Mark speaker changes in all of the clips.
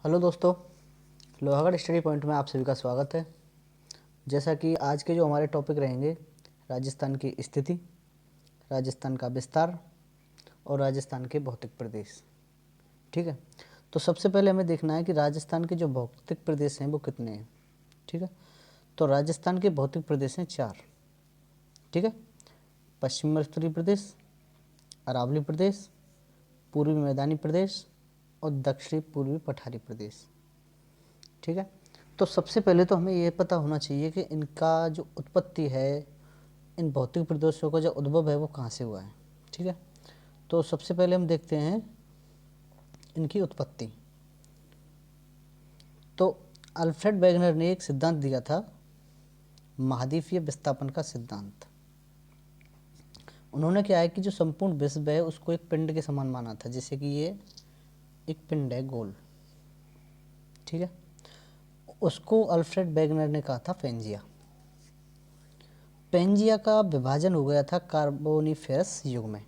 Speaker 1: Hello दोस्तों, Lohagarh study point में आप सभी का स्वागत है। जैसा कि आज के जो हमारे टॉपिक रहेंगे, राजस्थान की स्थिति, राजस्थान का विस्तार और राजस्थान के भौतिक प्रदेश। ठीक है, तो सबसे पहले हमें देखना है कि राजस्थान के जो भौतिक प्रदेश हैं वो कितने हैं। ठीक है, तो राजस्थान के भौतिक प्रदेश हैं 4। ठीक है, पश्चिमी उत्तरी प्रदेश, अरावली प्रदेश, पूर्वी मैदानी प्रदेश और दक्षिणी पूर्वी पठारी प्रदेश। ठीक है, तो सबसे पहले तो हमें ये पता होना चाहिए कि इनका जो उत्पत्ति है, इन भौतिक प्रदेशों का जो उद्भव है वो कहाँ से हुआ है। ठीक है, तो सबसे पहले हम देखते हैं इनकी उत्पत्ति। तो अल्फ्रेड वेगनर ने एक सिद्धांत दिया था, महाद्वीपीय विस्थापन का सिद्धांत। उन्होंने क्या है कि जो संपूर्ण विश्व है उसको एक पिंड के समान माना था, जैसे कि ये एक पिंड है गोल। ठीक है, उसको अल्फ्रेड वेगनर ने कहा था पेंजिया। पेंजिया का विभाजन हो गया था कार्बोनिफेरस युग में।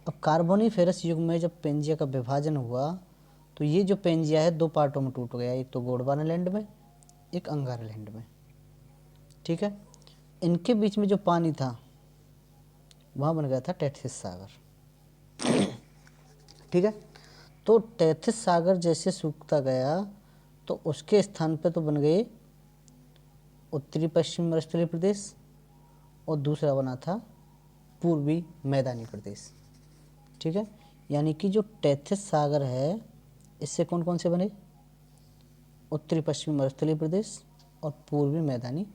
Speaker 1: अब कार्बोनिफेरस युग में जब पेंजिया का विभाजन हुआ तो ये जो पेंजिया है 2 पार्टों में टूट गया, एक तो गोंडवानालैंड में, एक अंगारलैंड में। ठीक है, इनके बीच में जो पानी था वहाँ बन गया था टेथिस सागर। ठीक है, तो टेथिस सागर जैसे सूखता गया तो उसके स्थान पे तो बन गए उत्तरी पश्चिम मरुस्थलीय प्रदेश और दूसरा बना था पूर्वी मैदानी प्रदेश। ठीक है, यानी कि जो टेथिस सागर है इससे कौन कौन से बने, उत्तरी पश्चिमी मरुस्थलीय प्रदेश और पूर्वी मैदानी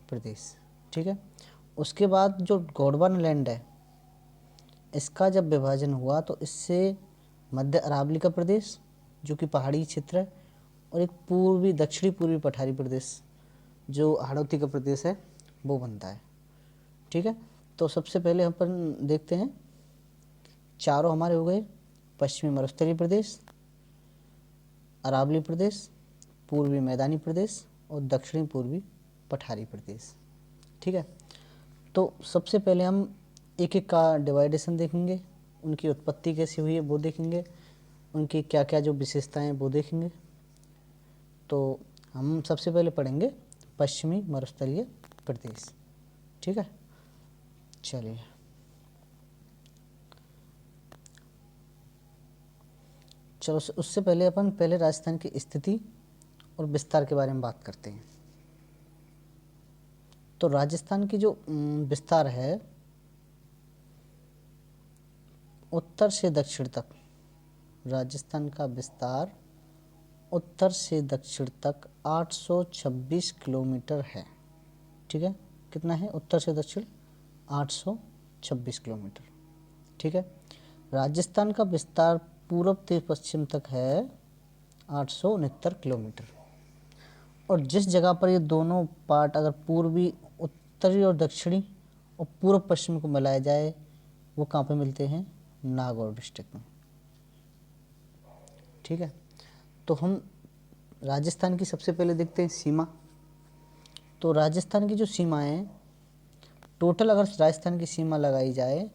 Speaker 1: प्रदेश। ठीक है, उसके बाद जो गोंडवानालैंड है इसका जब विभाजन हुआ तो इससे मध्य अरावली का प्रदेश जो कि पहाड़ी क्षेत्र है और एक पूर्वी दक्षिणी पूर्वी पठारी प्रदेश जो हाड़ौती का प्रदेश है वो बनता है। ठीक है, तो सबसे पहले हम अपन देखते हैं, चारों हमारे हो गए, पश्चिमी मरुस्थलीय प्रदेश, अरावली प्रदेश, पूर्वी मैदानी प्रदेश और दक्षिणी पूर्वी पठारी प्रदेश। ठीक है, तो सबसे पहले हम एक एक का डिवाइडेशन देखेंगे, उनकी उत्पत्ति कैसी हुई है वो देखेंगे, उनकी क्या क्या जो विशेषताएं हैं वो देखेंगे। तो हम सबसे पहले पढ़ेंगे पश्चिमी मरुस्थलीय प्रदेश। ठीक है, चलिए। चलो उससे पहले अपन पहले राजस्थान की स्थिति और विस्तार के बारे में बात करते हैं। तो राजस्थान की जो विस्तार है उत्तर से दक्षिण तक, राजस्थान का विस्तार उत्तर से दक्षिण तक 826 किलोमीटर है। ठीक है, कितना है उत्तर से दक्षिण, 826 किलोमीटर। ठीक है, राजस्थान का विस्तार पूर्व से पश्चिम तक है 869 किलोमीटर। और जिस जगह पर ये दोनों पार्ट अगर पूर्वी उत्तरी और दक्षिणी और पूर्व पश्चिम को मिलाया जाए वो कहाँ पे मिलते हैं, नागौर डिस्ट्रिक्ट में। ठीक है, तो हम राजस्थान की सबसे पहले देखते हैं सीमा। तो राजस्थान की जो सीमाएं टोटल अगर राजस्थान की सीमा लगाई जाए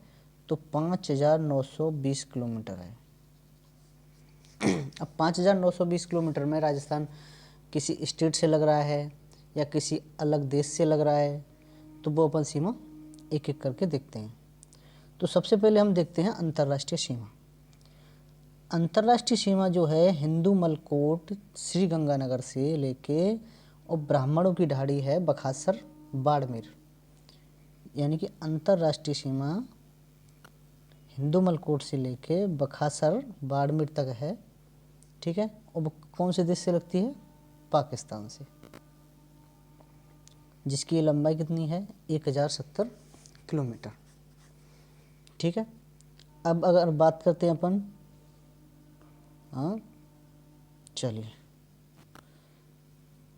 Speaker 1: तो 5920 किलोमीटर है। अब 5920 किलोमीटर में राजस्थान किसी स्टेट से लग रहा है या किसी अलग देश से लग रहा है, तो वो अपन सीमा एक एक करके देखते हैं। तो सबसे पहले हम देखते हैं अंतर्राष्ट्रीय सीमा। अंतर्राष्ट्रीय सीमा जो है हिंदू मलकोट श्री गंगानगर से लेके और ब्राह्मणों की ढाड़ी है बखासर बाड़मेर, यानी कि अंतर्राष्ट्रीय सीमा हिंदू मलकोट से लेके बखासर बाड़मेर तक है। ठीक है, और कौन से देश से लगती है, पाकिस्तान से, जिसकी लंबाई कितनी है 1070 किलोमीटर। ठीक है, अब अगर बात करते हैं अपन, हाँ चलिए,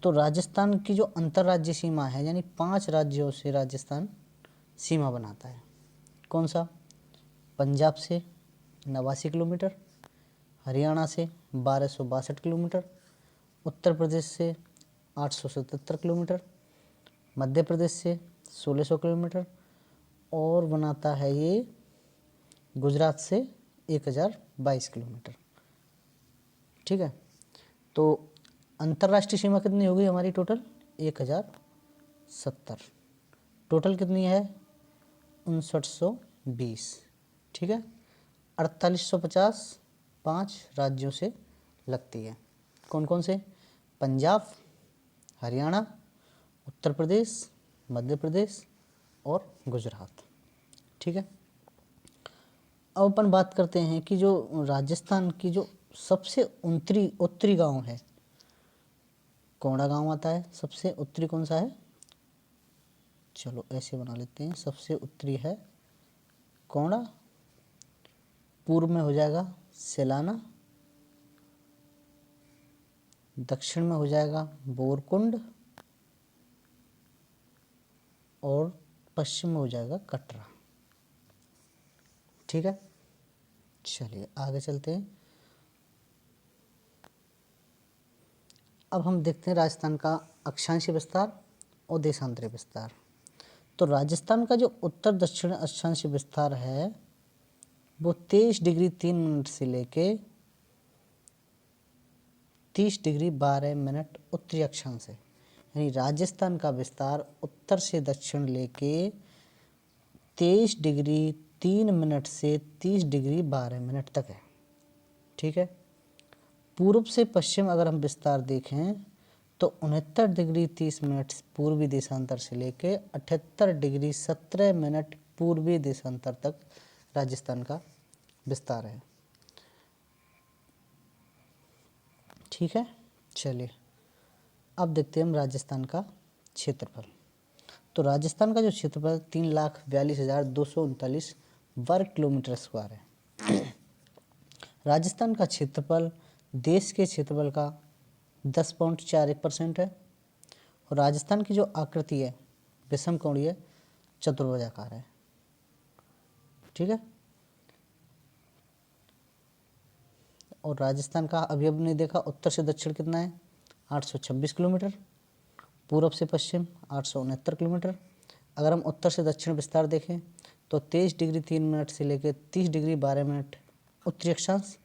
Speaker 1: तो राजस्थान की जो अंतर्राज्यीय सीमा है यानी 5 राज्यों से राजस्थान सीमा बनाता है। कौन सा, पंजाब से 89 किलोमीटर, हरियाणा से 1262 किलोमीटर, उत्तर प्रदेश से 877 किलोमीटर, मध्य प्रदेश से 1600 किलोमीटर और बनाता है ये गुजरात से 1022 किलोमीटर। ठीक है, तो अंतर्राष्ट्रीय सीमा कितनी होगी हमारी टोटल? 1070। टोटल कितनी है? 5920। ठीक है। 4850 5 राज्यों से लगती है। कौन कौन से? पंजाब, हरियाणा, उत्तर प्रदेश, मध्य प्रदेश और गुजरात। ठीक है। अब अपन बात करते हैं कि जो राजस्थान की जो सबसे उत्तरी गांव है, कोंडा गांव आता है। सबसे उत्तरी कौन सा है? चलो ऐसे बना लेते हैं, सबसे उत्तरी है कोंडा, पूर्व में हो जाएगा सेलाना, दक्षिण में हो जाएगा बोरकुंड और पश्चिम में हो जाएगा कटरा। ठीक है। चलिए आगे चलते हैं। अब हम देखते हैं राजस्थान का अक्षांशीय विस्तार और देशांतरीय विस्तार। तो राजस्थान का जो उत्तर दक्षिण अक्षांशीय विस्तार है वो 23 डिग्री 3 मिनट से लेके 30 डिग्री 12 मिनट उत्तरी अक्षांश है। यानी राजस्थान का विस्तार उत्तर से दक्षिण लेके 23 डिग्री 3 मिनट से 30 डिग्री 12 मिनट तक है। ठीक है। पूर्व से पश्चिम अगर हम विस्तार देखें तो 69 डिग्री 30 मिनट पूर्वी देशांतर से लेके 78 डिग्री 17 मिनट पूर्वी देशांतर तक राजस्थान का विस्तार है। ठीक है। चलिए अब देखते हैं हम राजस्थान का क्षेत्रफल। तो राजस्थान का जो क्षेत्रफल 3,42,239 वर्ग किलोमीटर स्क्वायर है। राजस्थान का क्षेत्रफल देश के क्षेत्रफल का 10.41% है। और राजस्थान की जो आकृति है विषमकोणीय चतुर्भुजाकार है। ठीक है। और राजस्थान का अभी हमने देखा उत्तर से दक्षिण कितना है? 826 किलोमीटर, पूर्व से पश्चिम 869 किलोमीटर। अगर हम उत्तर से दक्षिण विस्तार देखें तो 23 डिग्री 3 मिनट से लेकर 30 डिग्री 12 मिनट उत्तरी अक्षांश।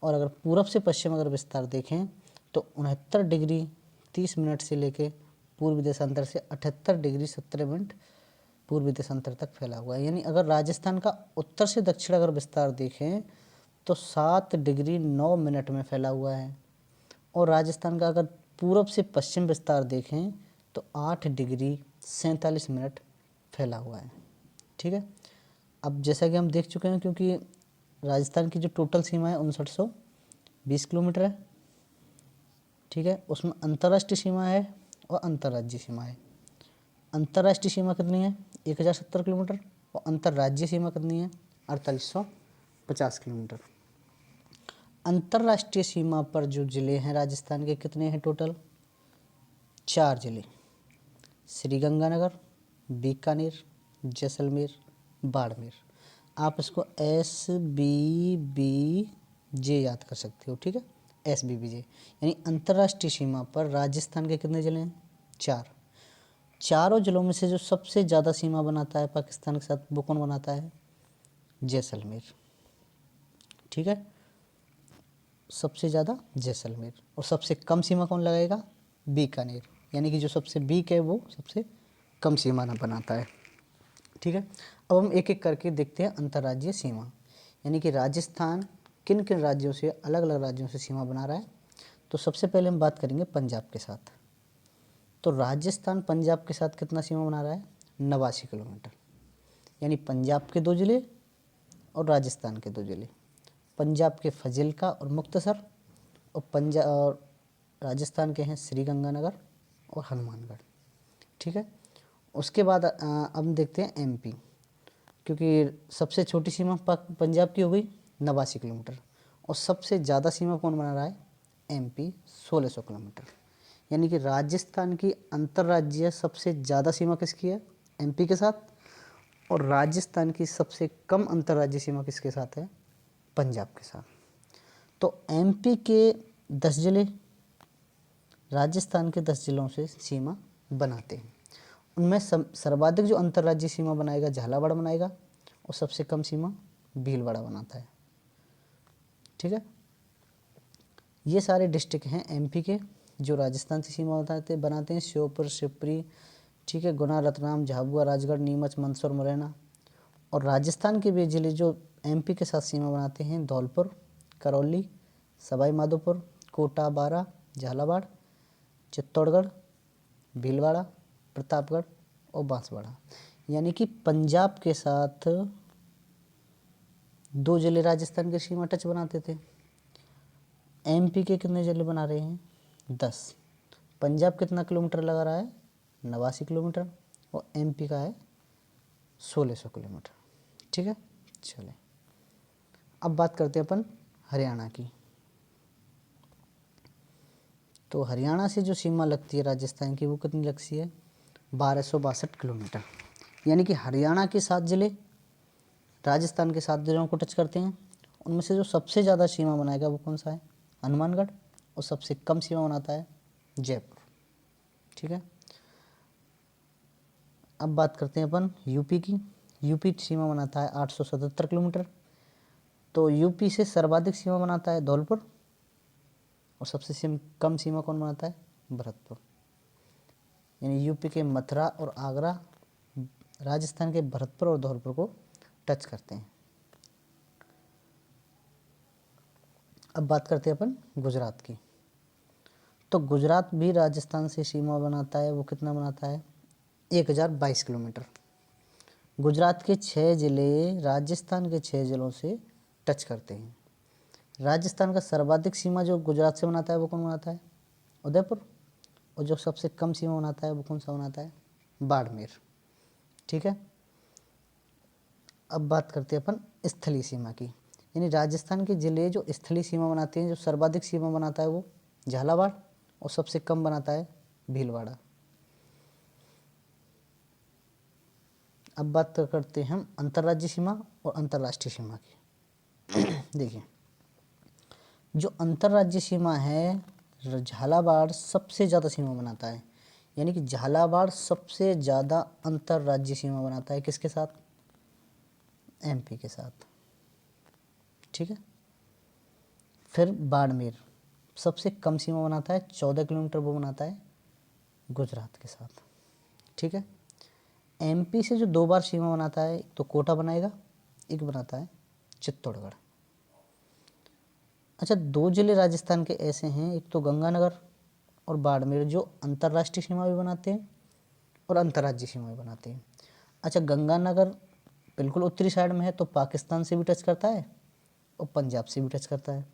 Speaker 1: और अगर पूर्व से पश्चिम अगर विस्तार देखें तो 69 डिग्री 30 मिनट से लेकर पूर्वी देशांतर से 78 डिग्री 17 मिनट पूर्वी देशांतर तक फैला हुआ है। यानी अगर राजस्थान का उत्तर से दक्षिण अगर विस्तार देखें तो 7 डिग्री 9 मिनट में फैला हुआ है। और राजस्थान का अगर पूर्व से पश्चिम विस्तार देखें तो 8 डिग्री 47 मिनट फैला हुआ है। ठीक है। अब जैसा कि हम देख चुके हैं, क्योंकि राजस्थान की जो टोटल सीमा है 5920 किलोमीटर है। ठीक है। उसमें अंतर्राष्ट्रीय सीमा है और अंतर्राज्यीय सीमा है। अंतर्राष्ट्रीय सीमा कितनी है? 1070 किलोमीटर। और अंतर्राज्यीय सीमा कितनी है? 4850 किलोमीटर। अंतर्राष्ट्रीय सीमा पर जो ज़िले हैं राजस्थान के कितने हैं टोटल? 4 ज़िले, श्रीगंगानगर, बीकानेर, जैसलमेर, बाड़मेर। आप इसको SBBJ याद कर सकते हो। ठीक है। SBBJ यानी अंतर्राष्ट्रीय सीमा पर राजस्थान के कितने ज़िले हैं? 4। चारों ज़िलों में से जो सबसे ज़्यादा सीमा बनाता है पाकिस्तान के साथ वो कौन बनाता है? जैसलमेर। ठीक है। सबसे ज़्यादा जैसलमेर। और सबसे कम सीमा कौन लगाएगा? बीकानेर। यानी कि जो सबसे वीक है वो सबसे कम सीमा ना बनाता है। ठीक है। अब हम एक एक करके देखते हैं अंतर्राज्यीय सीमा, यानी कि राजस्थान किन किन राज्यों से, अलग अलग राज्यों से सीमा बना रहा है। तो सबसे पहले हम बात करेंगे पंजाब के साथ। तो राजस्थान पंजाब के साथ कितना सीमा बना रहा है? 89 किलोमीटर। यानी पंजाब के 2 ज़िले और राजस्थान के 2 ज़िले, पंजाब के फजिल्का और मुक्तसर, और राजस्थान के हैं श्रीगंगानगर और हनुमानगढ़। ठीक है। उसके बाद अब हम देखते हैं MP, क्योंकि सबसे छोटी सीमा पंजाब की हो गई 89 किलोमीटर और सबसे ज़्यादा सीमा कौन बना रहा है? MP 1600 kilometre. यानी कि राजस्थान की अंतर्राज्यीय सबसे ज़्यादा सीमा किसकी है? MP के साथ। और राजस्थान की सबसे कम अंतर्राज्यीय सीमा किसके साथ है? पंजाब के साथ। तो MP के 10 ज़िले राजस्थान के 10 ज़िलों से सीमा बनाते हैं। उनमें सर्वाधिक जो अंतर्राज्यीय सीमा बनाएगा झालावाड़ बनाएगा और सबसे कम सीमा भीलवाड़ा बनाता है। ठीक है। ये सारे डिस्ट्रिक्ट हैं एमपी के जो राजस्थान से सीमा बनाते हैं। श्योपुर, शिवपुरी, ठीक है, गुना, रतलाम, झाबुआ, राजगढ़, नीमच, मंदसौर, मुरैना। और राजस्थान के भी जिले जो एमपी के साथ सीमा बनाते हैं धौलपुर, करौली, सवाई माधोपुर, कोटा, बारा, झालावाड़, चित्तौड़गढ़, भीलवाड़ा, प्रतापगढ़ और बांसवाड़ा। यानी कि पंजाब के साथ 2 जिले राजस्थान की सीमा टच बनाते थे। एमपी के कितने जिले बना रहे हैं? 10। पंजाब कितना किलोमीटर लगा रहा है? 89 किलोमीटर। और एमपी का है 1600 किलोमीटर। ठीक है, चले अब बात करते हैं अपन हरियाणा की। तो हरियाणा से जो सीमा लगती है राजस्थान की वो कितनी लगती है? 1262 किलोमीटर। यानी कि हरियाणा के 7 जिले राजस्थान के 7 जिलों को टच करते हैं। उनमें से जो सबसे ज़्यादा सीमा बनाएगा वो कौन सा है? हनुमानगढ़। और सबसे कम सीमा बनाता है जयपुर। ठीक है, अब बात करते हैं अपन यूपी की। यूपी सीमा बनाता है 877 किलोमीटर। तो यूपी से सर्वाधिक सीमा बनाता है धौलपुर और सबसे कम सीमा कौन बनाता है? भरतपुर। यानी यूपी के मथुरा और आगरा राजस्थान के भरतपुर और धौलपुर को टच करते हैं। अब बात करते हैं अपन गुजरात की। तो गुजरात भी राजस्थान से सीमा बनाता है। वो कितना बनाता है? 1022 किलोमीटर। गुजरात के 6 जिले राजस्थान के 6 जिलों से टच करते हैं। राजस्थान का सर्वाधिक सीमा जो गुजरात से बनाता है वो कौन बनाता है? उदयपुर। और जो सबसे कम सीमा बनाता है वो कौन सा बनाता है? बाड़मेर। ठीक है, अब बात करते हैं अपन स्थलीय सीमा की। यानी राजस्थान के जिले जो स्थलीय सीमा बनाते हैं, जो सर्वाधिक सीमा बनाता है वो झालावाड़ और सबसे कम बनाता है भीलवाड़ा। अब बात करते हैं हम अंतर्राज्यीय सीमा और अंतर्राष्ट्रीय सीमा की। देखिए, जो अंतर्राज्यीय सीमा है झालावाड़ सबसे ज़्यादा सीमा बनाता है। यानी कि झालावाड़ सबसे ज़्यादा अंतर्राज्यीय सीमा बनाता है। किसके साथ? एमपी के साथ। ठीक है, फिर बाड़मेर सबसे कम सीमा बनाता है 14 किलोमीटर। वो बनाता है गुजरात के साथ। ठीक है, एमपी से जो 2 बार सीमा बनाता है तो कोटा बनाएगा, एक बनाता है चित्तौड़गढ़। अच्छा, 2 जिले राजस्थान के ऐसे हैं, एक तो गंगानगर और बाड़मेर, जो अंतर्राष्ट्रीय सीमा भी बनाते हैं और अंतर्राज्यीय सीमा भी बनाते हैं। अच्छा, गंगानगर बिल्कुल उत्तरी साइड में है तो पाकिस्तान से भी टच करता है और पंजाब से भी टच करता है।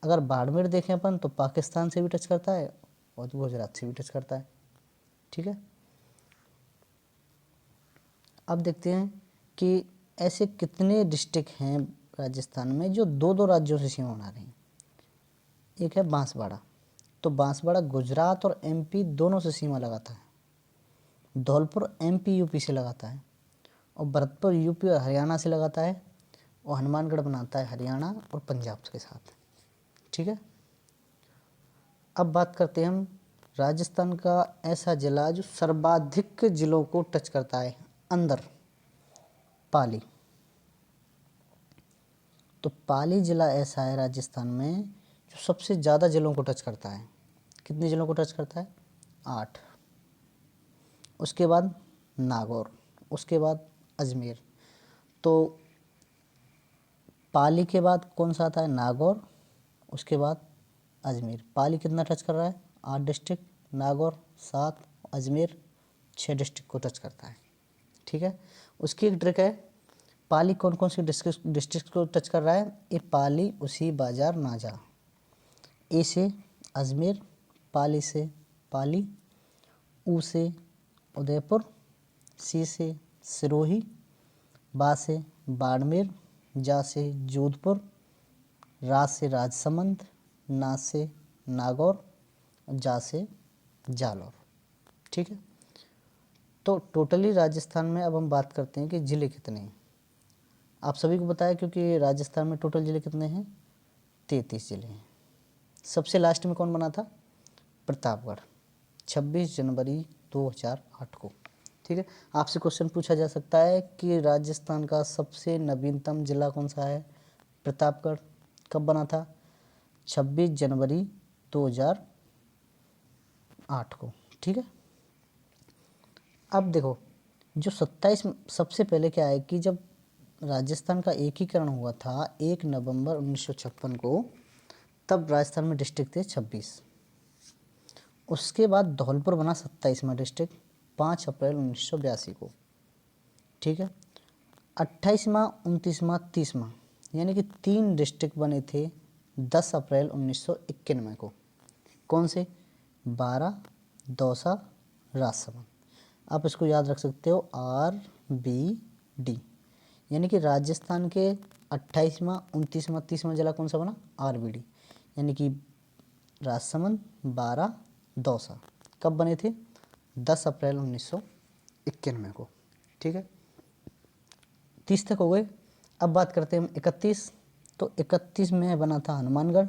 Speaker 1: अगर बाड़मेर देखें अपन तो पाकिस्तान से भी टच करता है और गुजरात से भी टच करता है। ठीक है, अब देखते हैं कि ऐसे कितने डिस्ट्रिक्ट हैं राजस्थान में जो 2-2 राज्यों से सीमा बना रहे हैं। एक है बांसवाड़ा। तो बांसवाड़ा गुजरात और एमपी दोनों से सीमा लगाता है। धौलपुर एमपी यूपी से लगाता है और भरतपुर यूपी और हरियाणा से लगाता है। और हनुमानगढ़ बनाता है हरियाणा और पंजाब के साथ। ठीक है, अब बात करते हैं हम राजस्थान का ऐसा जिला जो सर्वाधिक जिलों को टच करता है अंदर, पाली। तो पाली जिला ऐसा है राजस्थान में जो सबसे ज़्यादा जिलों को टच करता है। कितने जिलों को टच करता है? 8। उसके बाद नागौर, उसके बाद अजमेर। तो पाली के बाद कौन सा आता है? नागौर, उसके बाद अजमेर। पाली कितना टच कर रहा है? 8 डिस्ट्रिक्ट, नागौर 7, अजमेर 6 डिस्ट्रिक्ट को टच करता है। ठीक है, उसकी एक ट्रिक है। पाली कौन कौन सी डिस्ट्रिक्ट को टच कर रहा है? ए पाली, उसी, बाजार, नाजा। ए से अजमेर, पाली से पाली, ऊ से उदयपुर, सी से सिरोही, बा से बाड़मेर, जा से जोधपुर, रा से राजसमंद, ना से नागौर, जा से जालौर। ठीक है, तो टोटली राजस्थान में अब हम बात करते हैं कि ज़िले कितने हैं। आप सभी को बताया क्योंकि राजस्थान में टोटल ज़िले कितने हैं? 33 ज़िले हैं। सबसे लास्ट में कौन बना था? प्रतापगढ़, 26 जनवरी 2008 को। ठीक है, आपसे क्वेश्चन पूछा जा सकता है कि राजस्थान का सबसे नवीनतम जिला कौन सा है? प्रतापगढ़। कब बना था? 26 जनवरी 2008 को। ठीक है, अब देखो जो 27, सबसे पहले क्या है कि जब राजस्थान का एकीकरण हुआ था 1 नवंबर 1956 को, तब राजस्थान में डिस्ट्रिक्ट थे 26। उसके बाद धौलपुर बना 27वां डिस्ट्रिक्ट 5 अप्रैल 1982 को। ठीक है, 28वां, 29वां, 30वां यानी कि 3 डिस्ट्रिक्ट बने थे 10 अप्रैल 1991 को। कौन से? 12, दौसा, राजसमंद। आप इसको याद रख सकते हो RBD, यानी कि राजस्थान के 28वां, 29वां, 30वां जिला कौन सा बना? RBD, यानी कि राजसमंद, 12, दौसा कब बने थे? 10 अप्रैल 1991 को। ठीक है, 30 तक हो गए। अब बात करते हैं हम 31। तो 31 में बना था हनुमानगढ़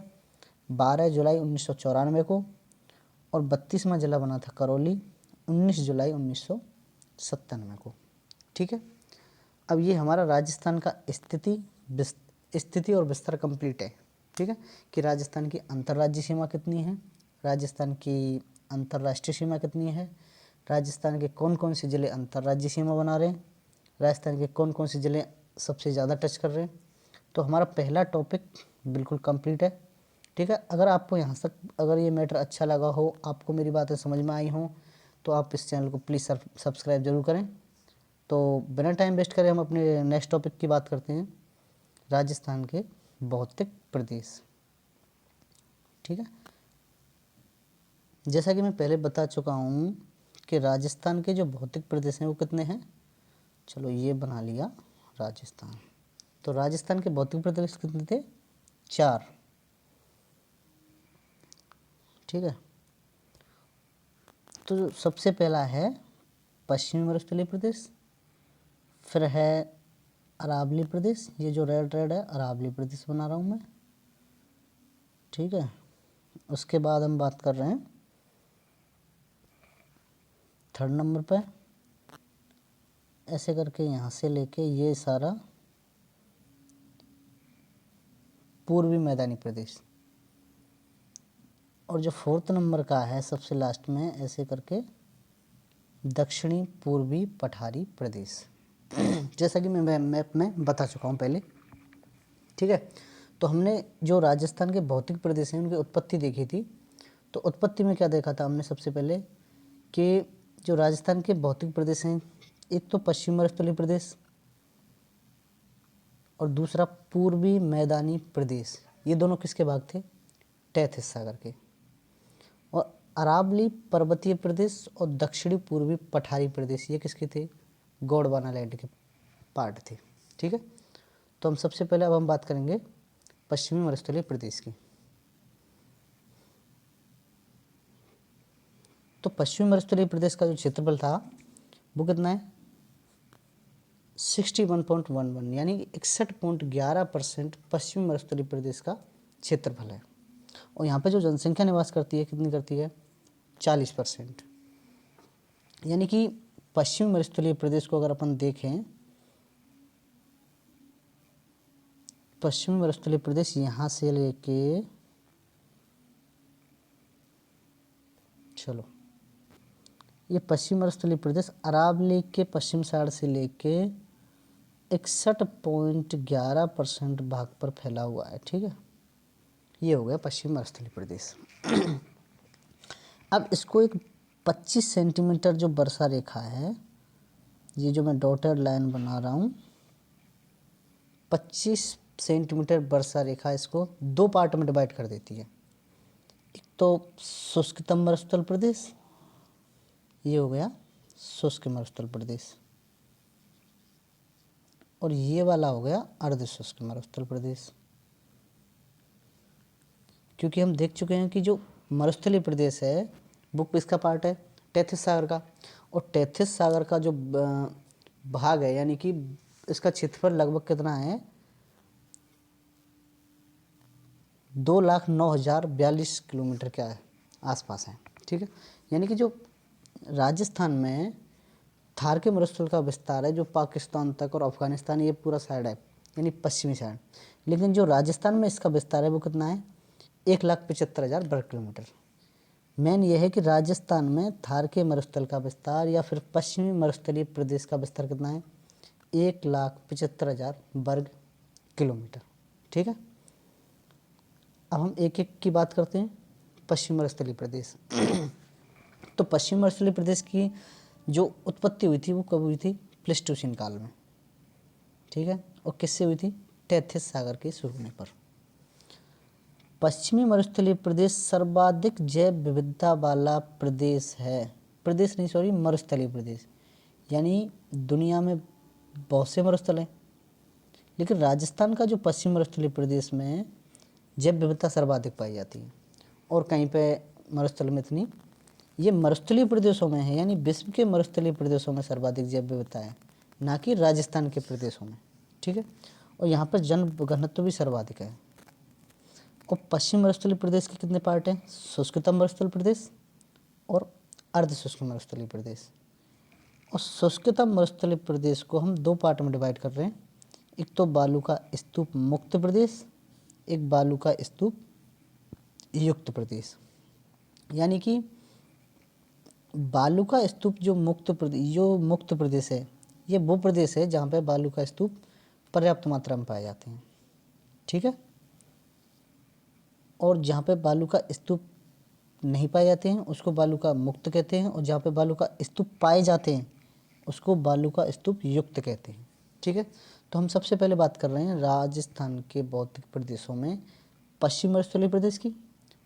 Speaker 1: 12 जुलाई 1994 को, और 32वां जिला बना था करौली 19 जुलाई 1997 को। ठीक है, अब ये हमारा राजस्थान का स्थिति और विस्तार कंप्लीट है। ठीक है, कि राजस्थान की अंतर्राज्यीय सीमा कितनी है, राजस्थान की अंतर्राष्ट्रीय सीमा कितनी है, राजस्थान के कौन कौन से ज़िले अंतर्राज्यीय सीमा बना रहे हैं, राजस्थान के कौन कौन से ज़िले सबसे ज़्यादा टच कर रहे हैं। तो हमारा पहला टॉपिक बिल्कुल कंप्लीट है। ठीक है, अगर आपको यहाँ तक अगर ये मैटर अच्छा लगा हो, आपको मेरी बातें समझ में आई हों, तो आप इस चैनल को प्लीज़ सब्सक्राइब जरूर करें। तो बिना टाइम वेस्ट करें हम अपने नेक्स्ट टॉपिक की बात करते हैं, राजस्थान के भौतिक प्रदेश। ठीक है, जैसा कि मैं पहले बता चुका हूँ कि राजस्थान के जो भौतिक प्रदेश हैं वो कितने हैं। चलो ये बना लिया राजस्थान। तो राजस्थान के भौतिक प्रदेश कितने थे? 4। ठीक है, तो सबसे पहला है पश्चिमी मरुस्थलीय प्रदेश, फिर है अरावली प्रदेश, ये जो रेड रेड है अरावली प्रदेश बना रहा हूँ मैं। ठीक है, उसके बाद हम बात कर रहे हैं 3rd नंबर पे, ऐसे करके यहाँ से लेके ये सारा पूर्वी मैदानी प्रदेश, और जो 4th नंबर का है सबसे लास्ट में ऐसे करके दक्षिणी पूर्वी पठारी प्रदेश, जैसा कि मैं मैप में बता चुका हूँ पहले। ठीक है, तो हमने जो राजस्थान के भौतिक प्रदेश हैं उनकी उत्पत्ति देखी थी। तो उत्पत्ति में क्या देखा था हमने? सबसे पहले कि जो राजस्थान के भौतिक प्रदेश हैं, एक तो पश्चिमी मरुस्थलीय प्रदेश और दूसरा पूर्वी मैदानी प्रदेश, ये दोनों किसके भाग थे? तैथिस सागर के। और अरावली पर्वतीय प्रदेश और दक्षिणी पूर्वी पठारी प्रदेश ये किसके थे? गोंडवाना लैंड के पार्ट थे। ठीक है, तो हम सबसे पहले अब हम बात करेंगे पश्चिमी मरुस्थलीय प्रदेश की। तो पश्चिमी मरुस्थलीय प्रदेश का जो क्षेत्रफल था वो कितना है? 61.11, यानी 61.11% पश्चिमी मरुस्थलीय प्रदेश का क्षेत्रफल है। और यहाँ पे जो जनसंख्या निवास करती है कितनी करती है? 40%। यानी कि पश्चिमी मरुस्थलीय प्रदेश को अगर अपन देखें, पश्चिमी मरुस्थलीय प्रदेश यहाँ से लेके, चलो ये पश्चिमी मरुस्थलीय प्रदेश अरावली के पश्चिम साइड से लेके 61.11% भाग पर फैला हुआ है। ठीक है, ये हो गया पश्चिमी मरुस्थलीय प्रदेश। अब इसको एक 25 सेंटीमीटर जो वर्षा रेखा है, ये जो मैं डॉटेड लाइन बना रहा हूँ, 25 सेंटीमीटर वर्षा रेखा इसको 2 पार्ट में डिवाइड कर देती है। एक तो शुष्कतम मरुस्थल प्रदेश, ये हो गया शुष्क मरुस्थल प्रदेश, और ये वाला हो गया अर्ध शुष्क मरुस्थल प्रदेश। क्योंकि हम देख चुके हैं कि जो मरुस्थलीय प्रदेश है वो किसका पार्ट है? तैथिस सागर का। और तैथिस सागर का जो भाग है, यानी कि इसका क्षेत्रफल लगभग कितना है? 2,09,042 किलोमीटर के आसपास है। ठीक है, यानी कि जो राजस्थान में थार के मरुस्थल का विस्तार है जो पाकिस्तान तक और अफगानिस्तान ये पूरा साइड है, यानी पश्चिमी साइड। लेकिन जो राजस्थान में इसका विस्तार है वो कितना है? 1,75,000 वर्ग किलोमीटर। मेन ये है कि राजस्थान में थार के मरुस्थल का विस्तार या फिर पश्चिमी मरुस्थलीय प्रदेश का विस्तार कितना है, 1,75,000 वर्ग किलोमीटर। ठीक है, अब हम एक एक की बात करते हैं। पश्चिमी मरुस्थलीय प्रदेश तो पश्चिमी मरुस्थलीय प्रदेश की जो उत्पत्ति हुई थी वो कब हुई थी, प्लेस्टोसीन काल में। ठीक है, और किससे हुई थी, टेथिस सागर के शुरू होने पर। पश्चिमी मरुस्थलीय प्रदेश सर्वाधिक जैव विविधता वाला प्रदेश है, प्रदेश नहीं सॉरी मरुस्थलीय प्रदेश, यानी दुनिया में बहुत से मरुस्थल हैं, लेकिन राजस्थान का जो पश्चिमी मरुस्थलीय प्रदेश में जैव विविधता सर्वाधिक पाई जाती है। और कहीं पे मरुस्थल में इतनी, ये मरुस्थलीय प्रदेशों में है, यानी विश्व के मरुस्थलीय प्रदेशों में सर्वाधिक जैव विविधता है, ना कि राजस्थान के प्रदेशों में। ठीक है, और यहाँ पर जन घनत्व भी सर्वाधिक है। और पश्चिम मरुस्थलीय प्रदेश के कितने पार्ट हैं, शुष्कतम मरुस्थलीय प्रदेश और अर्ध शुष्क मरुस्थलीय प्रदेश। और शुष्कतम मरुस्थलीय प्रदेश को हम दो पार्ट में डिवाइड कर रहे हैं, एक तो बालू का स्तूप मुक्त प्रदेश, एक बालू का स्तूप युक्त प्रदेश। यानी कि बालू का स्तूप जो मुक्त प्रदेश है, ये वो प्रदेश है जहाँ पे बालू का स्तूप पर्याप्त मात्रा में पाए जाते हैं। ठीक है, और जहाँ पे बालू का स्तूप नहीं पाए जाते हैं उसको बालू का मुक्त कहते हैं, और जहाँ पे बालू का स्तूप पाए जाते हैं उसको बालू का स्तूप युक्त कहते हैं। ठीक है, तो हम सबसे पहले बात कर रहे हैं राजस्थान के भौतिक प्रदेशों में पश्चिम मरुस्थलीय प्रदेश की।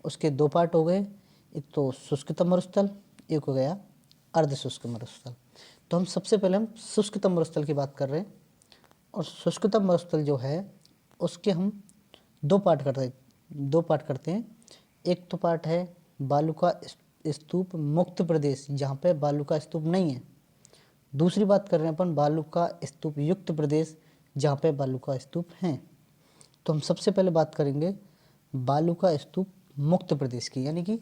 Speaker 1: उसके दो पार्ट हो गए, एक तो शुष्कतम मरुस्थल, एक हो गया अर्ध शुष्क मरुस्थल। तो हम सबसे पहले हम शुष्कतम मरुस्थल की बात कर रहे हैं। और शुष्कतम मरुस्थल जो है उसके हम दो पार्ट करते हैं। एक तो पार्ट है बालू का स्तूप मुक्त प्रदेश, जहाँ पे बालू का स्तूप नहीं है। दूसरी बात कर रहे हैं अपन बालू का स्तूप युक्त प्रदेश, जहाँ पे बालू का स्तूप हैं। तो हम सबसे पहले बात करेंगे बालू का स्तूप मुक्त प्रदेश की, यानी कि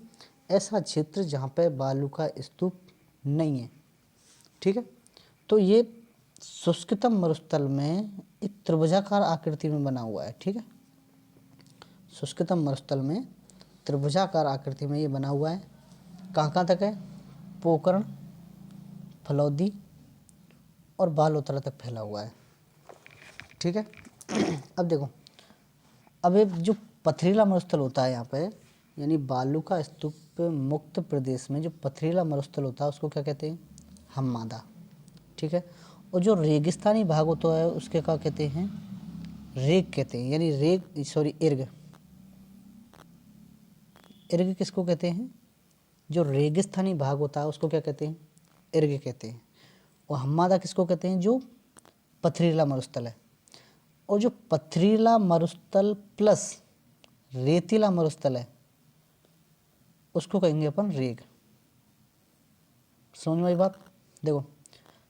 Speaker 1: ऐसा क्षेत्र जहाँ पे बालू का स्तूप नहीं है। ठीक है, तो ये शुष्कतम मरुस्थल में एक त्रिभुजाकार आकृति में बना हुआ है। ठीक है, शुष्कतम मरुस्थल में त्रिभुजाकार आकृति में ये बना हुआ है। कहाँ तक है, पोकरण, फलौदी और बालोतरा तक फैला हुआ है। ठीक है, अब देखो, अब एक जो पथरीला मरुस्थल होता है यहाँ पे, यानी बालू का स्तूप मुक्त प्रदेश में जो पथरीला मरुस्थल होता है उसको क्या कहते हैं, हममादा। ठीक है, और जो रेगिस्तानी भाग होता है उसके क्या कहते हैं, रेग कहते हैं, यानी इर्ग किसको कहते हैं, जो रेगिस्तानी भाग होता है उसको क्या कहते हैं, इर्ग कहते हैं। और हममादा किसको कहते हैं, जो पथरीला मरुस्थल है। और जो पथरीला मरुस्थल प्लस रेतीला मरुस्थल है उसको कहेंगे अपन रेग। समझ में आई बात। देखो,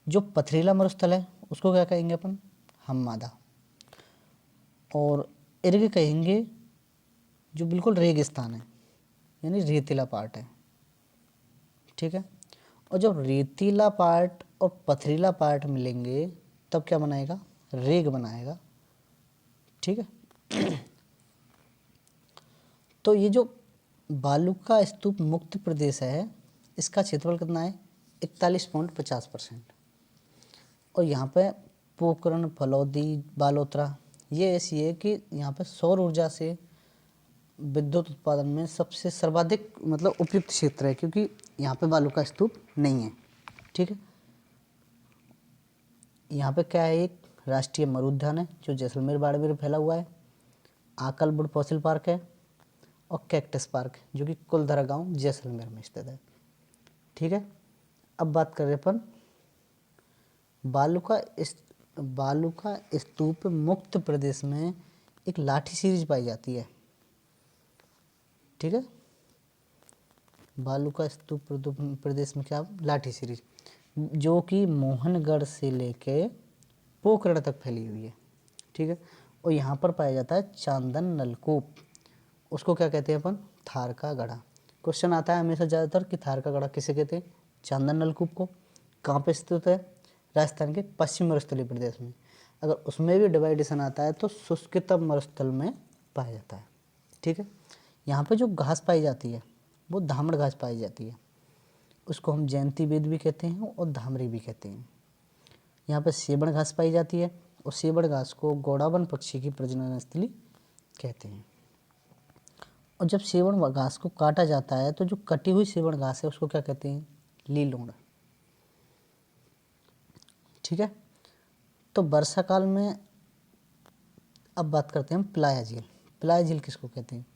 Speaker 1: जो पथरीला मरुस्थल है उसको क्या कहेंगे अपन, हममादा। और इर्ग कहेंगे जो बिल्कुल रेगिस्तान है, यानी रेतीला पार्ट है। ठीक है, और जब रेतीला पार्ट और पथरीला पार्ट मिलेंगे तब क्या बनाएगा, रेग बनाएगा। ठीक है, तो ये जो बालू का स्तूप मुक्त प्रदेश है इसका क्षेत्रफल कितना है, 41.50%। और यहाँ पे पोकरण, फलौदी, बालोतरा ये ऐसी है कि यहाँ पे सौर ऊर्जा से विद्युत उत्पादन में सबसे सर्वाधिक मतलब उपयुक्त क्षेत्र है, क्योंकि यहाँ पे बालू का स्तूप नहीं है। ठीक है, यहाँ पे क्या है, एक राष्ट्रीय मरुद्यान है जो जैसलमेर बाड़मेर में फैला हुआ है, आकलवुड फॉसिल पार्क है, और कैक्टस पार्क जो कि कुलधरा गांव जैसलमेर में स्थित है। ठीक है, अब बात करें अपन बालू का स्तूप मुक्त प्रदेश में एक लाठी सीरीज पाई जाती है। ठीक है, बालू का स्तूप प्रदेश में क्या, लाठी सीरीज, जो कि मोहनगढ़ से लेके पोखरण तक फैली हुई है। ठीक है, और यहाँ पर पाया जाता है चांदन नलकूप, उसको क्या कहते हैं अपन, थार का गढ़ा। क्वेश्चन आता है हमेशा ज़्यादातर कि थार का गढ़ा किसे कहते हैं, चांदन नलकूप को। कहाँ पे स्थित है, राजस्थान के पश्चिम मरुस्थलीय प्रदेश में। अगर उसमें भी डिवाइडेशन आता है तो शुष्कतम मरुस्थल में पाया जाता है। ठीक है, यहाँ पे जो घास पाई जाती है वो धामड़ घास पाई जाती है, उसको हम जयंती वेद भी कहते हैं और धामरी भी कहते हैं। यहाँ पे सेबड़ घास पाई जाती है और सेबड़ घास को गौड़ावन पक्षी की प्रजनन स्थली कहते हैं। और जब सेबड़ घास को काटा जाता है तो जो कटी हुई सेबड़ घास है उसको क्या कहते हैं? लीलोड़। ठीक है, तो वर्षा काल में अब बात करते हैं हम प्लाया झील। प्लाया झील किसको कहते हैं?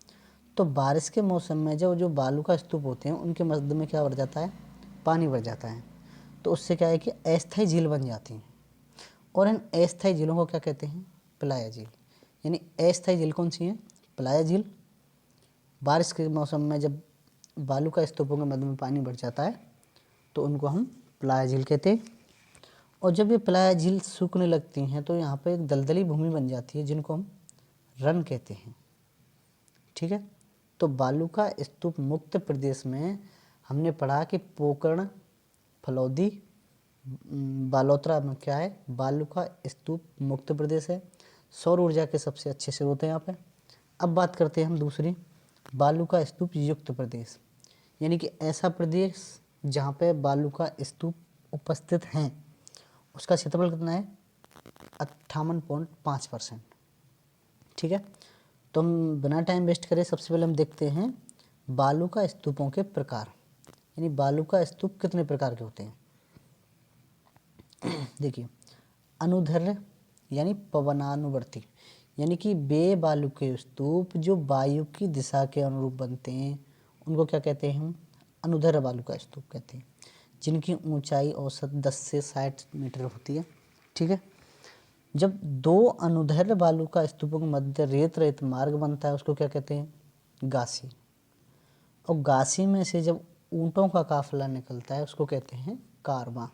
Speaker 1: तो बारिश के मौसम में जब जो बालू का स्तूप होते हैं उनके मध्य में क्या बढ़ जाता है? पानी बढ़ जाता है। तो उससे क्या है कि अस्थायी झील बन जाती हैं, और इन अस्थायी झीलों को क्या कहते हैं? प्लाया झील। यानी अस्थायी झील कौन सी है? प्लाया झील। बारिश के मौसम में जब बालू का स्तूपों के मध्य में पानी बढ़ जाता है तो उनको हम प्लाया झील कहते हैं। और जब ये प्लाया झील सूखने लगती हैं तो यहाँ पे एक दलदली भूमि बन जाती है जिनको हम रन कहते हैं। ठीक है, तो बालू का स्तूप मुक्त प्रदेश में हमने पढ़ा कि पोकरण, फलौदी, बालोतरा में क्या है? बालू का स्तूप मुक्त प्रदेश है। सौर ऊर्जा के सबसे अच्छे स्रोत हैं यहाँ पे। अब बात करते हैं हम दूसरी, बालू का स्तूप युक्त प्रदेश, यानी कि ऐसा प्रदेश जहाँ पे बालू का स्तूप उपस्थित हैं, उसका क्षेत्रफल कितना है? 58.5%। ठीक है, तो हम बिना टाइम वेस्ट करे सबसे पहले हम देखते हैं बालू का स्तूपों के प्रकार, यानी बालू का स्तूप कितने प्रकार के होते हैं। देखिए, अनुदैर्ध्य यानी पवनानुवर्ती, यानी कि वे बालू के स्तूप जो वायु की दिशा के अनुरूप बनते हैं उनको क्या कहते हैं? हम अनुदैर्ध्य बालू का स्तूप कहते हैं, जिनकी ऊंचाई औसत 10 से 60 मीटर होती है। ठीक है, जब दो अनुदैर्ध्य बालू का स्तूपों के मध्य रेत रहित मार्ग बनता है उसको क्या कहते हैं? गासी। और गासी में से जब ऊंटों का काफिला निकलता है उसको कहते हैं कारवां।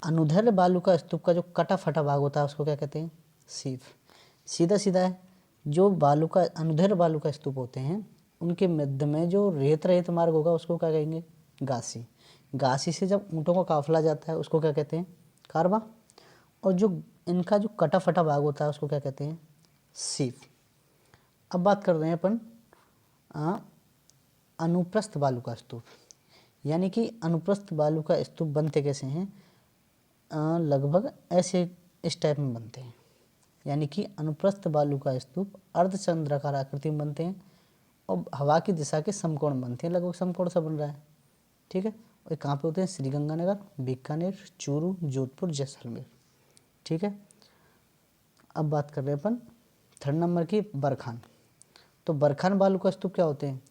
Speaker 1: अनुदैर्ध्य बालू का स्तूप का जो कटा फटा भाग होता है उसको क्या कहते हैं? सीफ। सीधा सीधा है, जो बालू का अनुदैर्ध्य बालू का स्तूप होते हैं उनके मध्य में जो रेत रहित मार्ग होगा उसको क्या कहेंगे? गासी। गासी से जब ऊँटों का काफिला जाता है उसको क्या कहते हैं? कारवां। और जो इनका जो कटा फटा भाग होता है उसको क्या कहते हैं? सीफ। अब बात कर रहे हैं अपन अनुप्रस्थ बालू का स्तूप, यानी कि अनुप्रस्थ बालू का स्तूप बनते कैसे हैं? लगभग ऐसे इस टाइप में बनते हैं, यानी कि अनुप्रस्थ बालू का स्तूप अर्धचंद्राकार आकृति में बनते हैं और हवा की दिशा के समकोण बनते हैं, लगभग समकोण सा बन रहा है। ठीक है, और कहाँ पे होते हैं? श्रीगंगानगर, बीकानेर, चूरू, जोधपुर, जैसलमेर। ठीक है, अब बात कर रहे हैं अपन थर्ड नंबर की बरखान। तो बरखान बालू का स्तूप क्या होते हैं?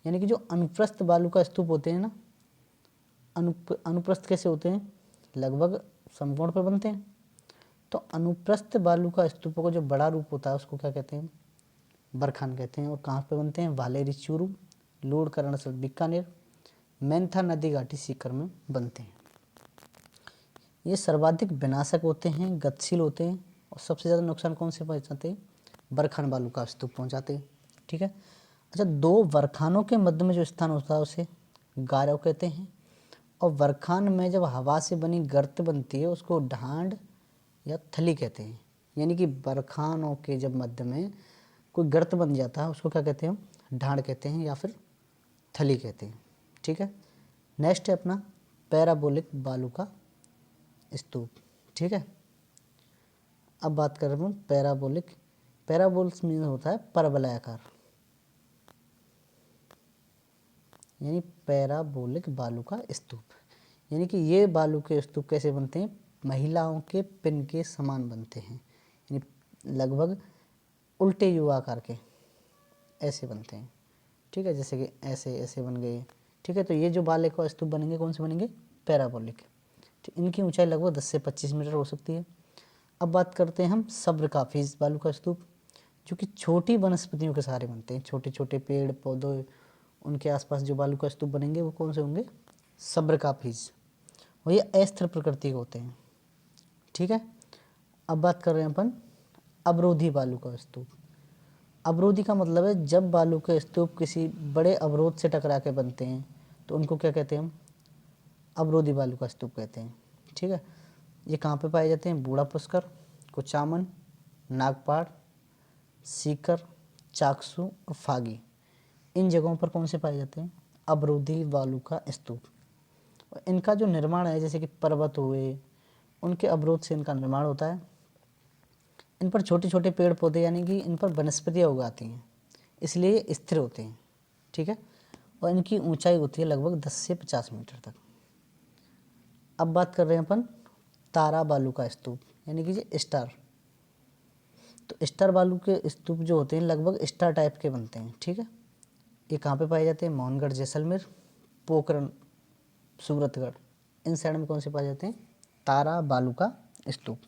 Speaker 1: यानी कि जो अनुप्रस्थ बालू का स्तूप होते हैं ना, अनुप्रस्थ कैसे होते हैं? लगभग समकोण पर बनते हैं। तो अनुप्रस्थ बालू का स्तूपों का जो बड़ा रूप होता है उसको क्या कहते हैं? बरखान कहते हैं। और कहाँ पे बनते हैं? वालेरी, चूरू, लूड़करणसर, बीकानेर, मैंथा नदी घाटी, सीकर में बनते हैं। ये सर्वाधिक विनाशक होते हैं, गतिशील होते हैं और सबसे ज़्यादा नुकसान कौन से पहुँचाते हैं? बरखान बालू का स्तूप पहुँचाते हैं। ठीक है, अच्छा, दो बरखानों के मध्य में जो स्थान होता है उसे गारव कहते हैं, और बरखान में जब हवा से बनी गर्त बनती है उसको ढांड या थली कहते हैं। यानी कि बरखानों के जब मध्य में कोई गर्त बन जाता है उसको क्या कहते हैं? हम ढांड कहते हैं या फिर थली कहते हैं। ठीक है, नेक्स्ट है अपना पैराबोलिक बालू का स्तूप। ठीक है, अब बात कर रहे हैं पैराबोलिक। पैराबोल्स मीन होता है परवलयाकार, यानी पैराबोलिक बालू का स्तूप, यानी कि ये बालू के स्तूप कैसे बनते हैं? महिलाओं के पिन के समान बनते हैं, यानी लगभग उल्टे यू आकार के ऐसे बनते हैं। ठीक है, जैसे कि ऐसे ऐसे बन गए। ठीक है, तो ये जो बालू का स्तूप बनेंगे कौन से बनेंगे? पैराबोलिक। तो इनकी ऊंचाई लगभग 10 से 25 मीटर हो सकती है। अब बात करते हैं हम सब्रकाफिज बालू का स्तूप, जो कि छोटी वनस्पतियों के सहारे बनते हैं। छोटे छोटे पेड़ पौधे उनके आसपास जो बालू का स्तूप बनेंगे वो कौन से होंगे? सब्रकाफिज। और ये अस्थिर प्रकृति के होते हैं। ठीक है, अब बात कर रहे हैं अपन अवरोधी बालू का स्तूप। अवरोधी का मतलब है जब बालू के स्तूप किसी बड़े अवरोध से टकरा के बनते हैं तो उनको क्या कहते हैं? हम अवरोधी बालू का स्तूप कहते हैं। ठीक है, ये कहाँ पे पाए जाते हैं? बूढ़ा पुष्कर, कुचामन, नागपाड़, सीकर, चाकसू और फागी, इन जगहों पर कौन से पाए जाते हैं? अवरोधी बालू का स्तूप। और इनका जो निर्माण है, जैसे कि पर्वत हुए, उनके अवरोध से इनका निर्माण होता है। इन पर छोटे छोटे पेड़ पौधे यानी कि इन पर वनस्पतियाँ उगाती हैं, इसलिए ये स्थिर होते हैं। ठीक है। और इनकी ऊंचाई होती है लगभग 10 से 50 मीटर तक। अब बात कर रहे हैं अपन तारा बालू का स्तूप, यानी कि ये स्टार। तो स्टार बालू के स्तूप जो होते हैं लगभग स्टार टाइप के बनते हैं। ठीक है। ये कहाँ पे पाए जाते हैं? मोहनगढ़, जैसलमेर, पोखरण, सूरतगढ़, इन साइड में कौन से पाए जाते हैं? तारा बालू का स्तूप।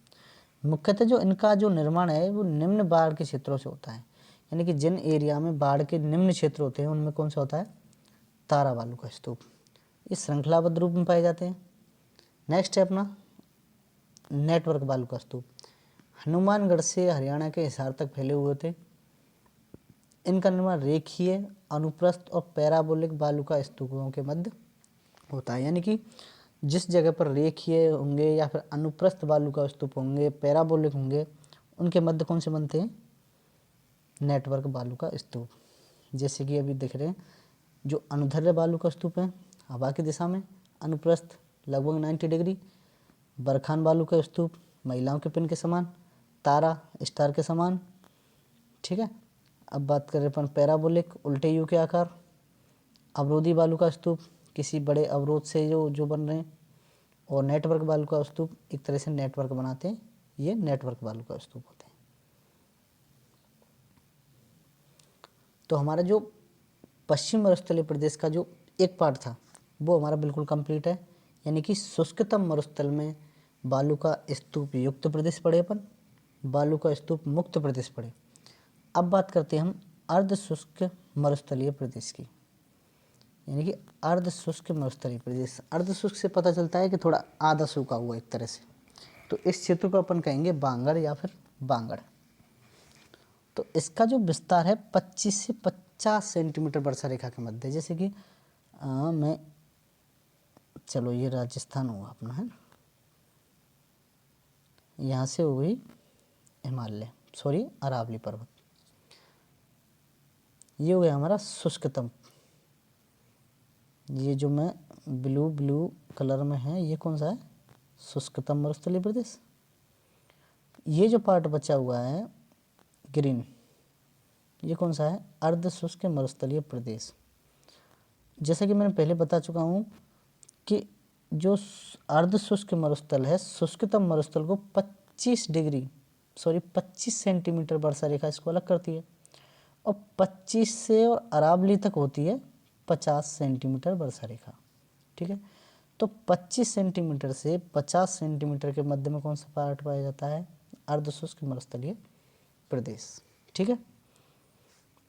Speaker 1: मुख्यतः जो इनका जो निर्माण है वो निम्न बाढ़ के क्षेत्रों से होता है, यानी कि जिन एरिया में बाढ़ के निम्न क्षेत्र होते हैं उनमें कौन सा होता है? तारा बालू का स्तूप। ये श्रृंखलाबद्ध रूप में पाए जाते हैं। नेक्स्ट है अपना नेटवर्क बालू का स्तूप। हनुमानगढ़ से हरियाणा के हिसार तक फैले हुए थे। इनका निर्माण रेखीय, अनुप्रस्थ और पैराबोलिक बालू का स्तूपों के मध्य होता है, यानी कि जिस जगह पर रेखीय होंगे या फिर अनुप्रस्थ बालू का स्तूप होंगे, पैराबोलिक होंगे, उनके मध्य कौन से बनते हैं? नेटवर्क बालू का स्तूप। जैसे कि अभी दिख रहे हैं जो अनुदैर्ध्य बालू का स्तूप है हवा की दिशा में, अनुप्रस्थ लगभग 90 डिग्री, बरखान बालू का स्तूप महिलाओं के पिन के समान, तारा स्टार के समान। ठीक है। अब बात करें अपन पैराबोलिक, उल्टे यू के आकार। अवरोधी बालू का स्तूप किसी बड़े अवरोध से जो बन रहे हैं। और नेटवर्क बालू का स्तूप एक तरह से नेटवर्क बनाते हैं, ये नेटवर्क बालू का स्तूप होते हैं। तो हमारा जो पश्चिम मरुस्थलीय प्रदेश का जो एक पार्ट था वो हमारा बिल्कुल कंप्लीट है, यानी कि शुष्कतम मरुस्थल में बालू का स्तूप युक्त प्रदेश पड़े अपन, बालू का स्तूप मुक्त प्रदेश पड़े। अब बात करते हैं हम अर्ध शुष्क मरुस्थलीय प्रदेश की, यानी कि अर्ध शुष्क मरुस्थलीय प्रदेश। अर्ध शुष्क से पता चलता है कि थोड़ा आधा सूखा हुआ एक तरह से, तो इस क्षेत्र को अपन कहेंगे बांगड़ या फिर बांगड़। तो इसका जो विस्तार है 25 से 50 सेंटीमीटर वर्षा रेखा के मध्य। जैसे कि मैं चलो ये राजस्थान हुआ अपना, है ना, यहाँ से हो गई हिमालय, सॉरी अरावली पर्वत, ये हो गया हमारा शुष्कतम। ये जो मैं ब्लू कलर में है ये कौन सा है? शुष्कतम मरुस्थलीय प्रदेश। ये जो पार्ट बचा हुआ है ग्रीन, ये कौन सा है? अर्ध शुष्क मरुस्थलीय प्रदेश। जैसा कि मैंने पहले बता चुका हूँ कि जो अर्ध शुष्क मरुस्थल है, शुष्कतम मरुस्थल को 25 सेंटीमीटर वर्षा रेखा इसको अलग करती है, और 25 से और अरावली तक होती है 50 सेंटीमीटर वर्षा रेखा। ठीक है। तो 25 सेंटीमीटर से 50 सेंटीमीटर के मध्य में कौन सा पार्ट पाया जाता है? अर्ध शुष्क मरुस्थलीय प्रदेश। ठीक है।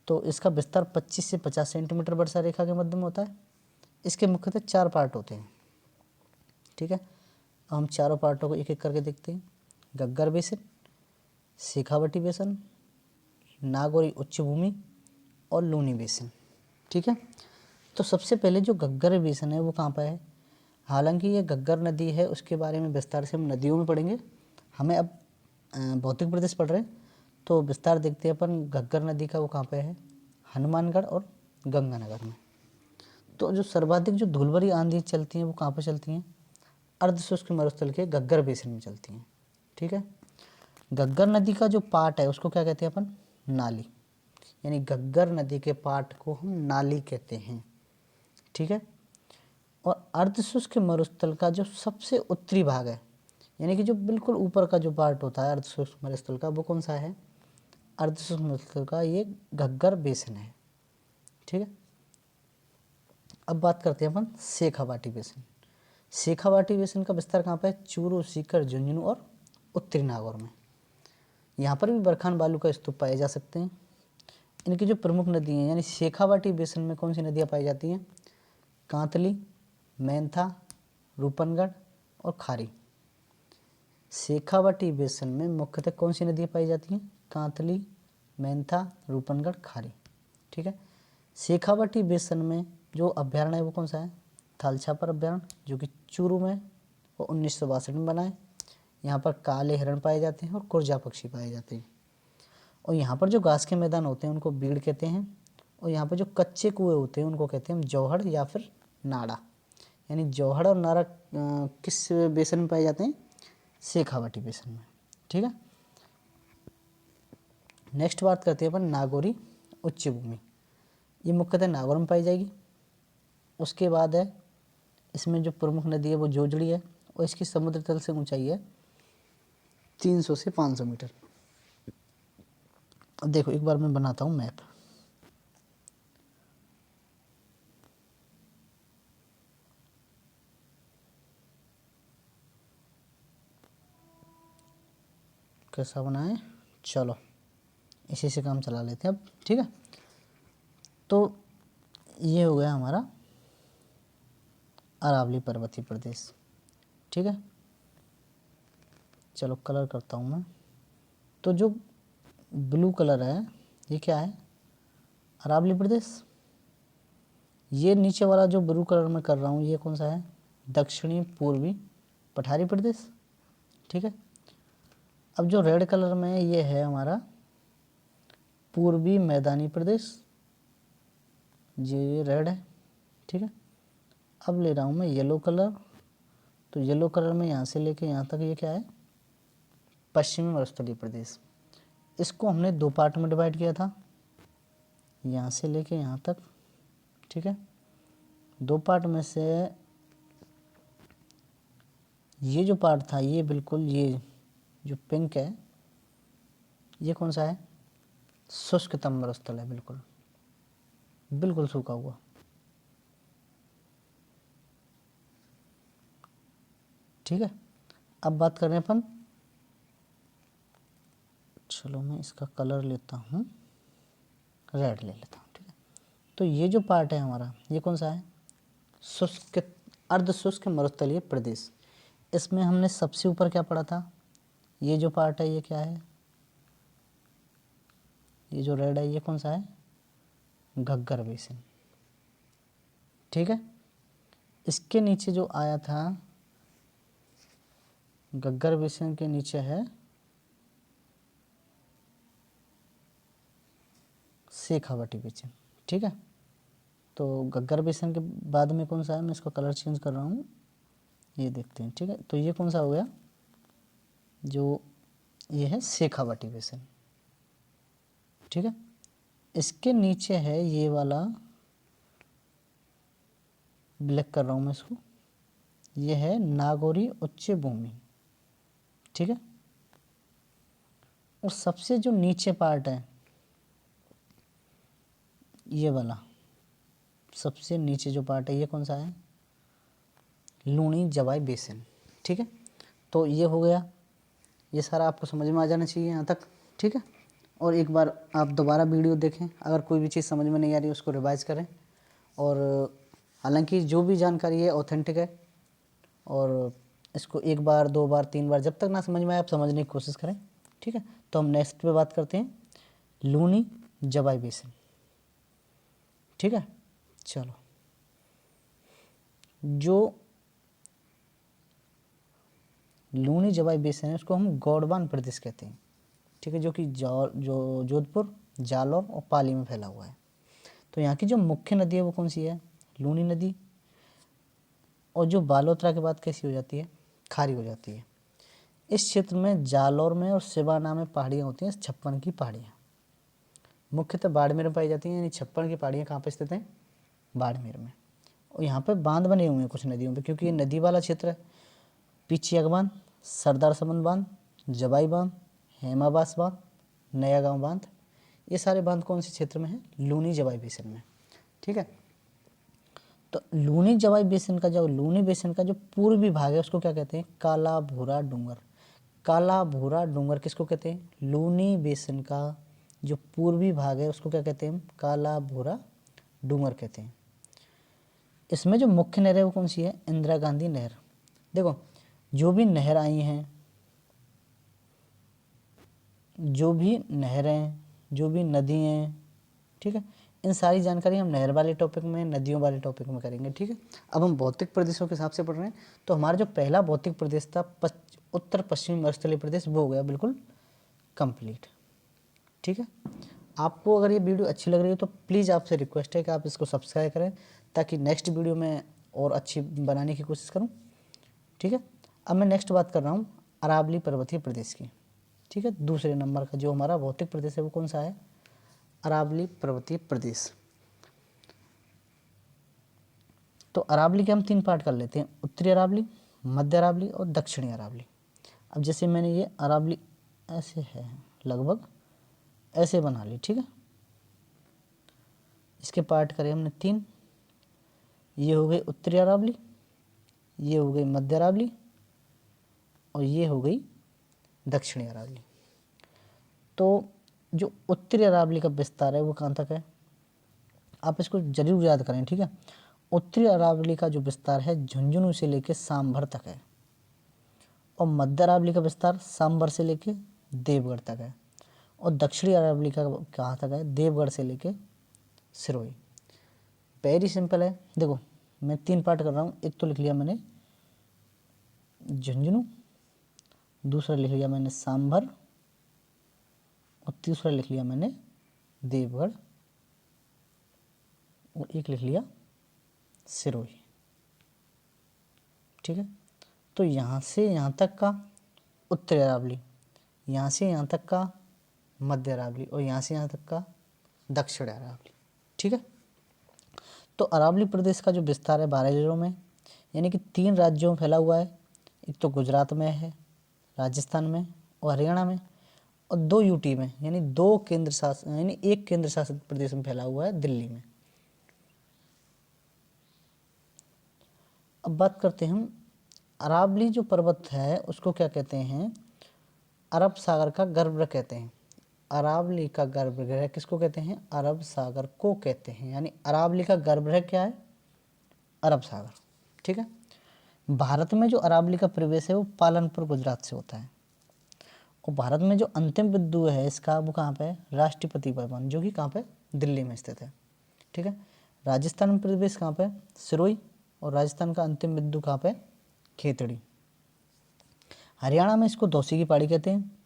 Speaker 1: तो इसका विस्तार 25 से 50 सेंटीमीटर वर्षा रेखा के मध्य में होता है। इसके मुख्यतः 4 पार्ट होते हैं। ठीक है। हम चारों पार्टों को एक एक करके देखते हैं। घग्गर बेसिन, शेखावटी बेसिन, नागौरी उच्च भूमि और लूनी बेसिन। ठीक है। तो सबसे पहले जो घग्गर बेसिन है वो कहाँ पर है? हालांकि ये घग्गर नदी है, उसके बारे में विस्तार से हम नदियों में पढ़ेंगे। हमें अब भौतिक प्रदेश पढ़ रहे हैं तो विस्तार देखते हैं अपन घग्गर नदी का। वो कहाँ पे है? हनुमानगढ़ और गंगानगर में। तो जो सर्वाधिक जो धूलभरी आंधी चलती हैं वो कहाँ पे चलती हैं? अर्ध शुष्क मरुस्थल के घग्गर बेसिन में चलती हैं। ठीक है। घग्गर नदी का जो पार्ट है उसको क्या कहते हैं अपन? नाली, यानी घग्गर नदी के पार्ट को हम नाली कहते हैं। ठीक है। और अर्ध शुष्क मरुस्थल का जो सबसे उत्तरी भाग है, यानी कि जो बिल्कुल ऊपर का जो पार्ट होता है अर्ध शुष्क मरुस्थल का, वो कौन सा है? अर्ध शुष्क मरुस्थल का ये घग्गर बेसिन है। ठीक है। अब बात करते हैं अपन शेखावाटी बेसिन। शेखावाटी बेसिन का विस्तार कहाँ पे है? चूरू, सीकर, झुंझुनू और उत्तरी नागौर में। यहाँ पर भी बरखान बालू का स्तूप पाए जा सकते हैं। इनकी जो प्रमुख नदी हैं, यानी शेखावाटी बेसिन में कौन सी नदियाँ पाई जाती हैं? कांतली, मैंथा, रूपनगढ़ और खारी। शेखावाटी बेसिन में मुख्यतः कौन सी नदियाँ पाई जाती हैं? कांतली, मैंथा, रूपनगढ़, खारी। ठीक है। शेखावाटी बेसिन में जो अभ्यारण्य है वो कौन सा है? थालछापर अभ्यारण्य, जो कि चूरू में और 1962 में बना है। यहाँ पर काले हिरण पाए जाते हैं और कुरजा पक्षी पाए जाते हैं। और यहाँ पर जो घास के मैदान होते हैं उनको बीड़ कहते हैं, और यहाँ पर जो कच्चे कुएँ होते हैं उनको कहते हैं जौहड़ या फिर नाड़ा। यानी जौहड़ और नाड़ा किस बेसन में पाए जाते हैं? शेखावाटी बेसन में। ठीक है, नेक्स्ट बात करते हैं अपन नागौरी उच्च भूमि। ये मुख्यतः नागौर में पाई जाएगी। उसके बाद है इसमें जो प्रमुख नदी है वो जोजड़ी है, और इसकी समुद्र तल से ऊंचाई है 300 से 500 मीटर। अब देखो एक बार मैं बनाता हूँ मैप। कैसा बनाए, चलो इसी से काम चला लेते हैं अब। ठीक है, तो ये हो गया हमारा अरावली पर्वतीय प्रदेश। ठीक है, चलो कलर करता हूँ मैं। तो जो ब्लू कलर है ये क्या है? अरावली प्रदेश। ये नीचे वाला जो ब्लू कलर में कर रहा हूँ ये कौन सा है? दक्षिणी पूर्वी पठारी प्रदेश। ठीक है, अब जो रेड कलर में है ये है हमारा पूर्वी मैदानी प्रदेश, ये रेड है। ठीक है, अब ले रहा हूँ मैं येलो कलर। तो येलो कलर में यहाँ से लेके यहाँ तक ये क्या है? पश्चिमी मरुस्थलीय प्रदेश। इसको हमने दो पार्ट में डिवाइड किया था, यहाँ से लेके यहाँ तक। ठीक है, दो पार्ट में से ये जो पार्ट था ये बिल्कुल, ये जो पिंक है ये कौन सा है? शुष्कतम मरुस्थल है, बिल्कुल बिल्कुल सूखा हुआ। ठीक है, अब बात करें अपन, चलो मैं इसका कलर लेता हूँ, रेड ले लेता हूँ। ठीक है, तो ये जो पार्ट है हमारा ये कौन सा है? शुष्क अर्ध शुष्क मरुस्थलीय प्रदेश। इसमें हमने सबसे ऊपर क्या पढ़ा था? ये जो पार्ट है ये क्या है? ये जो रेड है ये कौन सा है? घग्गर बेसिन। ठीक है, इसके नीचे जो आया था घग्गर बेसिन के नीचे है शेखावाटी बेसिन। ठीक है, तो घग्गर बेसिन के बाद में कौन सा है? मैं इसका कलर चेंज कर रहा हूँ, ये देखते हैं। ठीक है, तो ये कौन सा हो गया? जो ये है शेखावाटी बेसिन। ठीक है, इसके नीचे है ये वाला, ब्लैक कर रहा हूँ मैं इसको, ये है नागौरी उच्च भूमि। ठीक है, और सबसे जो नीचे पार्ट है ये वाला, सबसे नीचे जो पार्ट है ये कौन सा है? लूणी जवाई बेसिन। ठीक है, तो ये हो गया, ये सारा आपको समझ में आ जाना चाहिए यहाँ तक। ठीक है, और एक बार आप दोबारा वीडियो देखें, अगर कोई भी चीज़ समझ में नहीं आ रही उसको रिवाइज करें। और हालांकि जो भी जानकारी है ऑथेंटिक है, और इसको एक बार दो बार तीन बार जब तक ना समझ में आए आप समझने की कोशिश करें। ठीक है, तो हम नेक्स्ट पे बात करते हैं लूणी जवाई बेसिन। ठीक है, चलो, जो लूणी जवाई बेसिन है उसको हम गौड़वान प्रदेश कहते हैं। ठीक है, जो कि जो जोधपुर, जालौर और पाली में फैला हुआ है। तो यहाँ की जो मुख्य नदी है वो कौन सी है? लूणी नदी। और जो बालोतरा के बाद कैसी हो जाती है? खारी हो जाती है। इस क्षेत्र में जालौर में और सिवाना में पहाड़ियाँ होती हैं, 56 की पहाड़ियाँ मुख्यतः बाड़मेर में पाई जाती हैं। यानी 56 की पहाड़ियाँ कहाँ पर स्थित हैं? बाड़मेर में। और यहाँ पर बांध बने हुए हैं कुछ नदियों पे, क्योंकि ये नदी वाला क्षेत्र है। पिचियग बांध, सरदार समन बांध, जवाई बांध, हेमाबास बांध, नया गांव बांध, ये सारे बांध कौन से क्षेत्र में है? लूणी जवाई बेसिन में। ठीक है, तो लूणी जवाई बेसिन का जो पूर्वी भाग है उसको क्या कहते हैं? काला भूरा डूंगर। काला भूरा डूंगर किसको कहते हैं? लूणी बेसिन का जो पूर्वी भाग है उसको क्या कहते हैं? काला भूरा डूंगर कहते हैं। इसमें जो मुख्य नहर है वो कौन सी है? इंदिरा गांधी नहर। देखो, जो भी नहर आई हैं, जो भी नहरें, जो भी नदी हैं, ठीक है, इन सारी जानकारी हम नहर वाले टॉपिक में, नदियों वाले टॉपिक में करेंगे। ठीक है, अब हम भौतिक प्रदेशों के हिसाब से पढ़ रहे हैं। तो हमारा जो पहला भौतिक प्रदेश था उत्तर पश्चिमी मरुस्थलीय प्रदेश, वो हो गया बिल्कुल कंप्लीट। ठीक है। आपको अगर ये वीडियो अच्छी लग रही है तो प्लीज़ आपसे रिक्वेस्ट है कि आप इसको सब्सक्राइब करें, ताकि नेक्स्ट वीडियो में और अच्छी बनाने की कोशिश करूं। ठीक है। अब मैं नेक्स्ट बात कर रहा हूं अरावली पर्वतीय प्रदेश की। ठीक है, दूसरे नंबर का जो हमारा भौतिक प्रदेश है वो कौन सा है? अरावली पर्वतीय प्रदेश। तो अरावली के हम 3 पार्ट कर लेते हैं, उत्तरी अरावली, मध्य अरावली और दक्षिणी अरावली। अब जैसे मैंने ये अरावली ऐसे है, लगभग ऐसे बना ली। ठीक है, इसके पार्ट करे हमने 3। ये हो गई उत्तरी अरावली, ये हो गई मध्य अरावली और ये हो गई दक्षिणी अरावली। तो जो उत्तरी अरावली का विस्तार है वो कहाँ तक है? आप इसको जरूर याद करें। ठीक है, उत्तरी अरावली का जो विस्तार है झुंझुनू से लेकर सांभर तक है, और मध्य अरावली का विस्तार सांभर से लेकर देवगढ़ तक है, और दक्षिणी अरावली का कहाँ तक है? देवगढ़ से लेकर सिरोही। वेरी सिंपल है। देखो मैं 3 पार्ट कर रहा हूँ। एक तो लिख लिया मैंने झुंझुनू, दूसरा लिख लिया मैंने सांभर, और तीसरा लिख लिया मैंने देवगढ़, और एक लिख लिया सिरोही। ठीक है, तो यहाँ से यहाँ तक का उत्तरी अरावली, यहाँ से यहाँ तक का मध्य अरावली, और यहाँ से यहाँ तक का दक्षिण अरावली। ठीक है, तो अरावली प्रदेश का जो विस्तार है 12 जिलों में, यानी कि 3 राज्यों में फैला हुआ है। एक तो गुजरात में है, राजस्थान में और हरियाणा में, और 2 यूटी में, यानी 2 केंद्र शासित, यानी 1 केंद्र शासित प्रदेश में फैला हुआ है, दिल्ली में। अब बात करते हैं हम अरावली जो पर्वत है उसको क्या कहते हैं? अरब सागर का गर्भगृह कहते हैं। अरावली का गर्भगृह किसको कहते हैं? अरब सागर को कहते हैं। यानी अरावली का गर्भगृह क्या है? अरब सागर। ठीक है, भारत में जो अरावली का प्रवेश है वो पालनपुर गुजरात से होता है, और भारत में जो अंतिम बिंदु है इसका वो कहाँ पे है? राष्ट्रपति भवन, जो कि कहाँ पे? दिल्ली में स्थित है। ठीक है, राजस्थान में प्रवेश कहाँ पे? सिरोही, और राजस्थान का अंतिम बिंदु कहाँ पे? खेतड़ी। हरियाणा में इसको दौसी की पहाड़ी कहते हैं।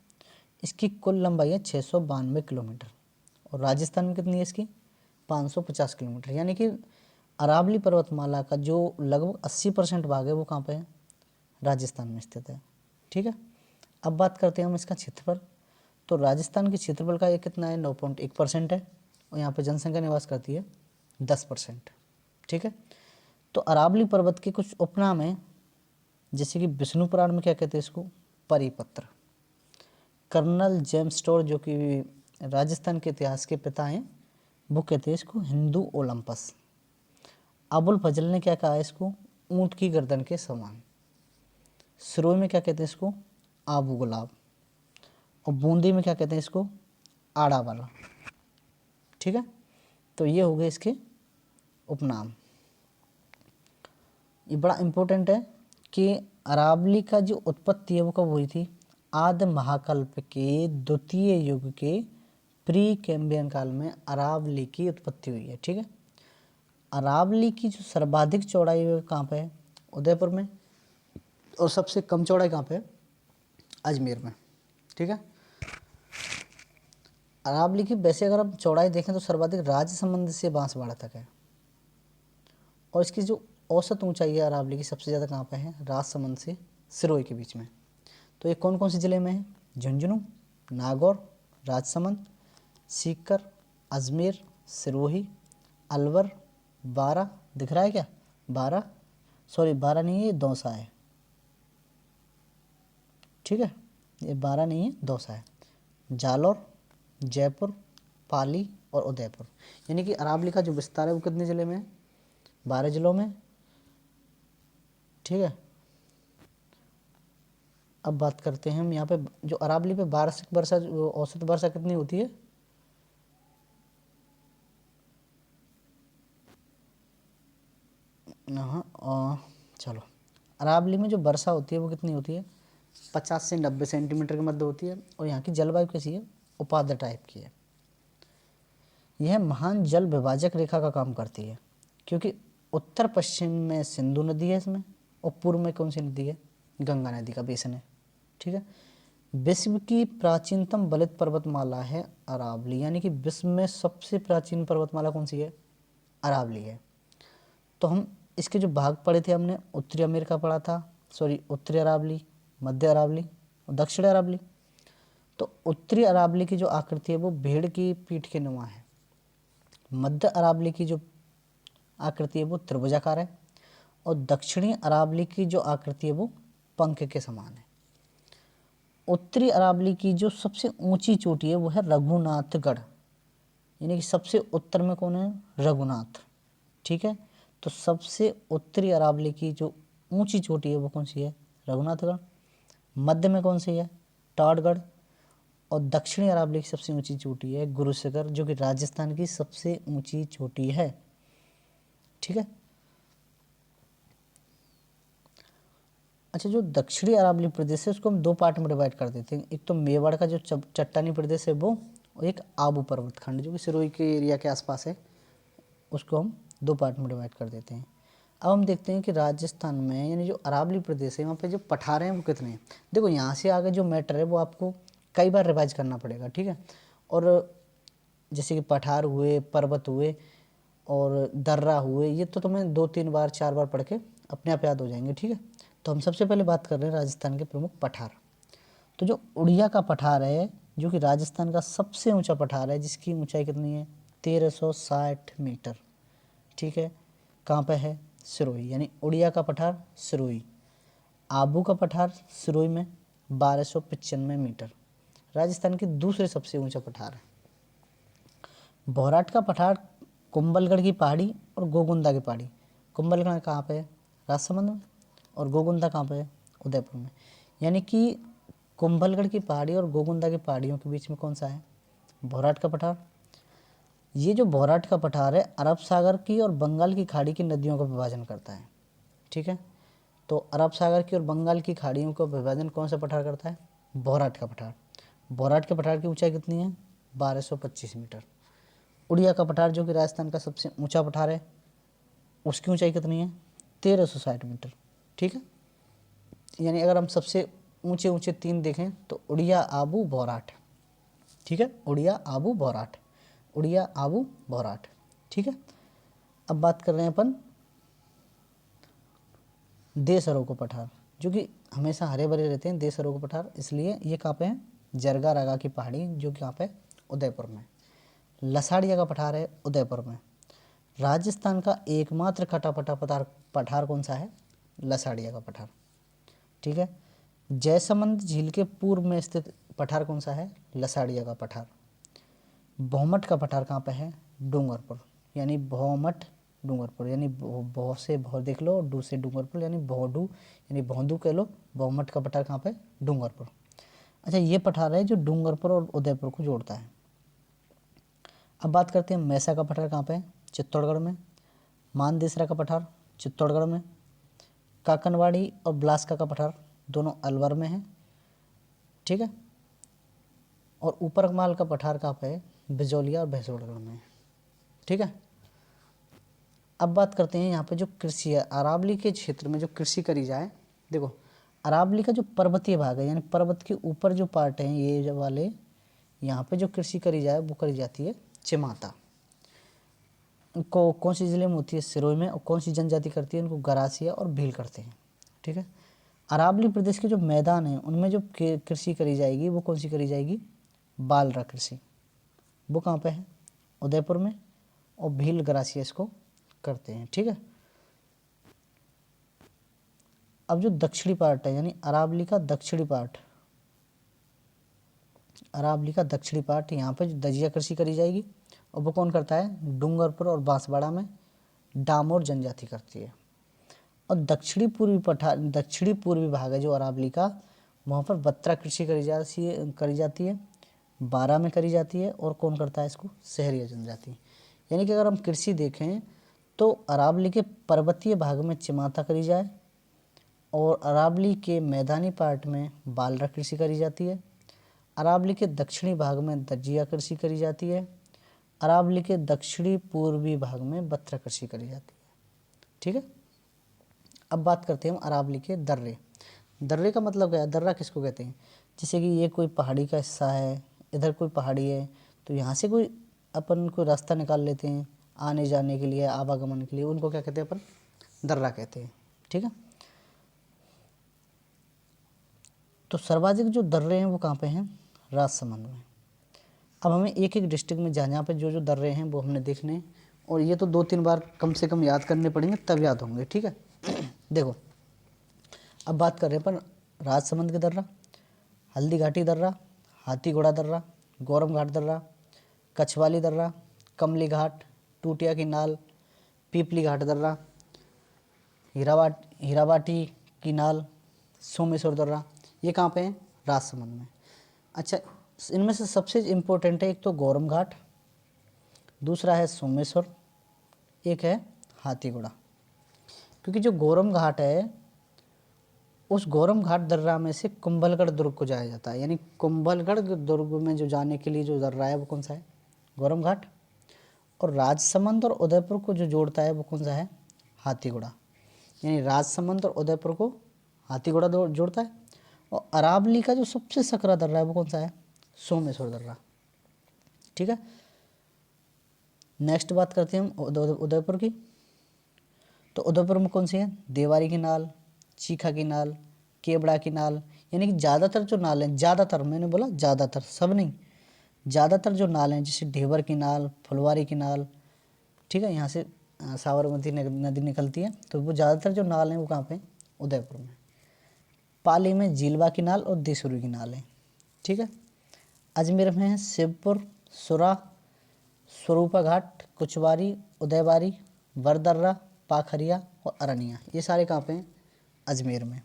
Speaker 1: इसकी कुल लंबाई है 692 किलोमीटर, और राजस्थान में कितनी है इसकी? 550 किलोमीटर। यानी कि अरावली पर्वतमाला का जो लगभग 80% भाग है वो कहाँ पे है? राजस्थान में स्थित है। ठीक है, अब बात करते हैं हम इसका क्षेत्रफल। तो राजस्थान के क्षेत्रफल का ये कितना है? 9.1% है, और यहाँ पे जनसंख्या निवास करती है 10%। ठीक है, तो अरावली पर्वत के कुछ उपनाम हैं, जैसे कि विष्णु पुराण में क्या कहते हैं इसको? परिपत्र। कर्नल जेम्स स्टोर जो कि राजस्थान के इतिहास के पिता हैं, वो कहते हैं इसको हिंदू ओलंपस। अबुल फजल ने क्या कहा है इसको? ऊंट की गर्दन के समान। सिरोही में क्या कहते हैं इसको? आबू गुलाब, और बूंदी में क्या कहते हैं इसको? आड़ा वाला। ठीक है, तो ये हो गए इसके उपनाम। ये बड़ा इम्पोर्टेंट है कि अरावली का जो उत्पत्ति है वो कब हुई थी? आदि महाकल्प के द्वितीय युग के प्री कैम्बियन काल में अरावली की उत्पत्ति हुई है। ठीक है, अरावली की जो सर्वाधिक चौड़ाई है कहाँ पे है? उदयपुर में, और सबसे कम चौड़ाई कहाँ पे है? अजमेर में। ठीक है, अरावली की वैसे अगर हम चौड़ाई देखें तो सर्वाधिक राजसमंद से बांसवाड़ा तक है, और इसकी जो औसत ऊंचाई है अरावली की सबसे ज़्यादा कहाँ पे है? राजसमंद से सिरोही के बीच में। तो ये कौन कौन से ज़िले में है? झुंझुनू, नागौर, राजसमंद, सीकर, अजमेर, सिरोही, अलवर, बारा। दिख रहा है क्या? बारा, सॉरी बारा नहीं है, ये दौसा है। ठीक है, ये बारा नहीं है, दौसा है। जालौर, जयपुर, पाली और उदयपुर। यानी कि अरावली का जो विस्तार है वो कितने ज़िले में है? 12 जिलों में। ठीक है, अब बात करते हैं हम यहाँ पे जो अरावली पे वार्षिक वर्षा, औसत वर्षा कितनी होती है? हाँ, चलो, अरावली में जो वर्षा होती है वो कितनी होती है? 50 से 90 सेंटीमीटर के मध्य होती है, और यहाँ की जलवायु कैसी है? उपाध्य टाइप की है। यह महान जल विभाजक रेखा का काम करती है, क्योंकि उत्तर पश्चिम में सिंधु नदी है इसमें, और पूर्व में कौन सी नदी है? गंगा नदी का बेसन है। ठीक है, विश्व की प्राचीनतम बलित पर्वतमाला है अरावली, यानी कि विश्व में सबसे प्राचीन पर्वतमाला कौन सी है? अरावली है। तो हम इसके जो भाग पढ़े थे हमने, उत्तरी अमेरिका पढ़ा था, उत्तरी अरावली, मध्य अरावली और दक्षिण अरावली। तो उत्तरी अरावली की जो आकृति है वो भेड़ की पीठ के नुमा है। मध्य अरावली की जो आकृति है वो त्रिभुजाकार है और दक्षिणी अरावली की जो आकृति है वो पंख के समान है। उत्तरी अरावली की जो सबसे ऊंची चोटी है वो है रघुनाथगढ़, यानी कि सबसे उत्तर में कौन है? रघुनाथ। ठीक है, तो सबसे उत्तरी अरावली की जो ऊंची चोटी है वो कौन सी है? रघुनाथगढ़। मध्य में कौन सी है? टाटगढ़। और दक्षिणी अरावली की सबसे ऊंची चोटी है गुरु शिखर, जो कि राजस्थान की सबसे ऊंची चोटी है। ठीक है। अच्छा, जो दक्षिणी अरावली प्रदेश है उसको हम दो पार्ट में डिवाइड कर देते हैं। एक तो मेवाड़ का जो चट्टानी प्रदेश है वो, और एक आबू पर्वत खंड जो कि सिरोही के एरिया के आसपास है, उसको हम दो पार्ट में डिवाइड कर देते हैं। अब हम देखते हैं कि राजस्थान में यानी जो अरावली प्रदेश है वहाँ पे जो पठार हैं वो कितने हैं। देखो, यहाँ से आगे जो मैटर है वो आपको कई बार रिवाइज करना पड़ेगा। ठीक है, और जैसे कि पठार हुए, पर्वत हुए और दर्रा हुए, ये तो तुम्हें 2-3 बार 4 बार पढ़ के अपने आप याद हो जाएंगे। ठीक है, तो हम सबसे पहले बात कर रहे हैं राजस्थान के प्रमुख पठार। तो जो उड़िया का पठार है, जो कि राजस्थान का सबसे ऊंचा पठार है, जिसकी ऊंचाई कितनी है? 1360 मीटर। ठीक है, कहाँ पे है? सिरोही, यानी उड़िया का पठार सिरोही। आबू का पठार सिरोही में 1295 मीटर, राजस्थान की दूसरे सबसे ऊंचा पठार है। भौराट का पठार कुंभलगढ़ की पहाड़ी और गोगुंदा की पहाड़ी। कुंभलगढ़ कहाँ पे है? राजसमंद में। और गोगुंदा कहाँ पे है? उदयपुर में। यानी कि कुंभलगढ़ की पहाड़ी और गोगुंदा की पहाड़ियों के बीच में कौन सा है? भौराट का पठार। ये जो भौराट का पठार है अरब सागर की और बंगाल की खाड़ी की नदियों का विभाजन करता है। ठीक है, तो अरब सागर की और बंगाल की खाड़ियों का विभाजन कौन सा पठार करता है? भौराट का पठार। भौराट के पठार की ऊंचाई कितनी है? 1225 मीटर। उड़िया का पठार जो कि राजस्थान का सबसे ऊंचा पठार है, उसकी ऊंचाई कितनी है? 1360 मीटर। ठीक है, यानी अगर हम सबसे ऊंचे ऊंचे 3 देखें तो उड़िया, आबू, भौराट। ठीक है, उड़िया, आबू, भौराट, उड़िया, आबू, भौराट। ठीक है, अब बात कर रहे हैं अपन देसरों को पठार, जो कि हमेशा हरे भरे रहते हैं। देसरों को पठार इसलिए ये कहाँ पे है? जरगा रागा की पहाड़ी, जो कि कहाँ पे? उदयपुर में। लसाड़िया का पठार है उदयपुर में। राजस्थान का एकमात्र कटापटा पठार कौन सा है? लसाड़िया का पठार। ठीक है, जयसमंद झील के पूर्व में स्थित पठार कौन सा है? लसाड़िया का पठार। भौमट का पठार कहाँ पे है? डूंगरपुर, यानी भौमट डूंगरपुर, यानी भौ से भौ देख लो, डू से डूंगरपुर, यानी भौडू, यानी भौंदू कह लो। भौमट का पठार कहाँ पे? डूंगरपुर। अच्छा, ये पठार है जो डूंगरपुर और उदयपुर को जोड़ता है। अब बात करते हैं मैसा का पठार कहाँ पे है? चित्तौड़गढ़ में। मानदेसरा का पठार चित्तौड़गढ़ में। काकनवाड़ी और ब्लासका का पठार दोनों अलवर में है। ठीक है, और ऊपरमाल का पठार कहाँ पे है? बिजौलिया और भैंसोड़गढ़ में। ठीक है, अब बात करते हैं यहाँ पे जो कृषि है, अरावली के क्षेत्र में जो कृषि करी जाए। देखो, अरावली का जो पर्वतीय भाग है, यानी पर्वत के ऊपर जो पार्ट हैं ये जो वाले, यहाँ पे जो कृषि करी जाए वो करी जाती है चिमाता। को कौन सी जिले में होती है? सिरोही में। और कौन सी जनजाति करती है? उनको गरासिया और भील करते हैं। ठीक है, अरावली प्रदेश के जो मैदान हैं उनमें जो कृषि करी जाएगी वो कौन सी करी जाएगी? बालरा कृषि। वो कहाँ पे है? उदयपुर में। और भील गरासिया इसको करते हैं। ठीक है, अब जो दक्षिणी पार्ट है, यानी अरावली का दक्षिणी पार्ट, अरावली का दक्षिणी पार्ट, यहाँ पे जो दजिया कृषि करी जाएगी और वो कौन करता है? डूंगरपुर और बांसवाड़ा में डामोर जनजाति करती है। और दक्षिणी पूर्वी भाग है जो अरावली का, वहाँ पर बत्रा कृषि करी जाती है, बारा में करी जाती है। और कौन करता है इसको? शहरी जनजाति। यानी कि अगर हम कृषि देखें तो अरावली के पर्वतीय भाग में चिमाता करी जाए और अरावली के मैदानी पार्ट में बालरा कृषि करी जाती है। अरावली के दक्षिणी भाग में दजिया कृषि करी जाती है। अरावली के दक्षिणी पूर्वी भाग में बत्रा कृषि करी जाती है। ठीक है, अब बात करते हैं हम अरावली के दर्रे। दर्रे का मतलब क्या है? दर्रा किसको कहते हैं? जैसे कि ये कोई पहाड़ी का हिस्सा है, इधर कोई पहाड़ी है, तो यहाँ से कोई अपन कोई रास्ता निकाल लेते हैं आने जाने के लिए, आवागमन के लिए, उनको क्या कहते हैं अपन, दर्रा कहते हैं। ठीक है, तो सर्वाधिक जो दर्रे हैं वो कहाँ पे हैं, राजसमंद में। अब हमें एक एक डिस्ट्रिक्ट में जहाँ पे जो जो दर्रे हैं वो हमने देखने हैं, और ये तो 2-3 बार कम से कम याद करने पड़ेंगे तब याद होंगे। ठीक है देखो, अब बात कर रहे हैं अपन राजसमंद के दर्रा, हल्दी घाटी दर्रा, हाथी घोड़ा दर्रा, गौरम घाट दर्रा, कछवाली दर्रा, कमली घाट, टूटिया की नाल, पीपली घाट दर्रा, हीरावाटी की नाल, सोमेश्वर दर्रा, ये कहाँ पे हैं, राजसमंद में। अच्छा, इनमें से सबसे इम्पोर्टेंट है एक तो गौरम घाट, दूसरा है सोमेश्वर, एक है हाथीगोड़ा। क्योंकि जो गौरम घाट है, उस गौरम घाट दर्रा में से कुंभलगढ़ दुर्ग को जाया जाता है, यानी कुंभलगढ़ दुर्ग में जो जाने के लिए जो दर्रा है वो कौन सा है, गौरम घाट। और राजसमंद और उदयपुर को जो जोड़ता है वो कौन सा है, हाथीगोड़ा। यानी राजसमंद और उदयपुर को हाथीगोड़ा जोड़ता है। और अरावली का जो सबसे सकरा दर्रा है वो कौन सा है, सोमेश्वर दर्रा। ठीक है, नेक्स्ट बात करते हैं हम उदयपुर की। तो उदयपुर में कौन सी है, देवारी की नाल, चीखा की नाल, केवड़ा की नाल, यानी कि ज़्यादातर जो नाल हैं, ज़्यादातर मैंने बोला ज़्यादातर, सब नहीं, ज़्यादातर जो नाल हैं, जैसे ढेबर की नाल, फुलवारी की नाल, ठीक है, यहाँ से साबरमती नदी निकलती है, तो वो ज़्यादातर जो नाल हैं वो कहाँ पे, उदयपुर में। पाली में झीलवा की नाल और देसुरी की नाल है। ठीक है, अजमेर में है शिवपुर, सुरा, स्वरूपा घाट, कुचवारी, उदयबारी, वरदर्रा, पाखरिया और अरनिया, ये सारे कहाँ पे हैं, अजमेर में।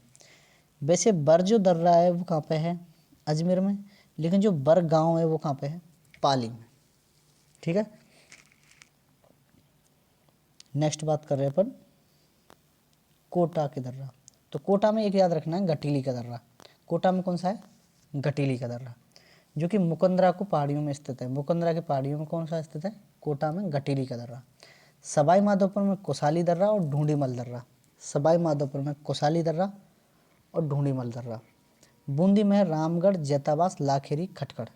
Speaker 1: वैसे बर जो दर्रा है वो कहाँ पे है, अजमेर में, लेकिन जो बर गांव है वो कहाँ पे है, पाली में। ठीक है, नेक्स्ट बात कर रहे हैं अपन कोटा के दर्रा। तो कोटा में एक याद रखना है, घटीली का दर्रा। कोटा में कौन सा है, घटीली का दर्रा, जो कि मुकंदरा को पहाड़ियों में स्थित है। मुकंदरा की पहाड़ियों में कौन सा स्थित है, कोटा में घटीली का दर्रा। सवाई माधोपुर में कुसाली दर्रा और ढूंढीमल दर्रा। सवाई माधोपुर में कुसाली दर्रा और ढूंढीमल दर्रा। बूंदी में रामगढ़, जैताबास, लाखेरी, खटखड़।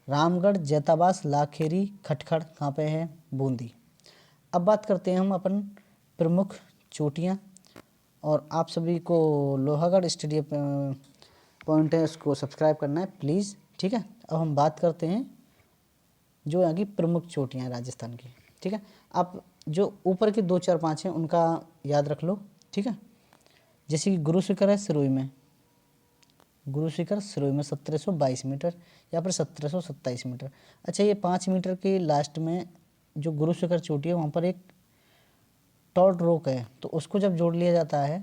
Speaker 1: रामगढ़, जैताबास, लाखेरी, खटखड़ कहाँ पे है, बूंदी। अब बात करते हैं हम अपन प्रमुख चोटियाँ, और आप सभी को लोहागढ़ स्टेडियम पॉइंट है उसको सब्सक्राइब करना है प्लीज़। ठीक है, अब हम बात करते हैं जो यहाँ की प्रमुख चोटियाँ हैं राजस्थान की। ठीक है, आप जो ऊपर के 2, 4, 5 हैं उनका याद रख लो। ठीक है, जैसे कि गुरु शिखर है सिरोही में, गुरु शिखर सिरोही में 1722 मीटर या फिर 1727 मीटर। अच्छा, ये 5 मीटर के लास्ट में जो गुरु शिखर चोटी है वहाँ पर एक टॉर्ट रोक है, तो उसको जब जोड़ लिया जाता है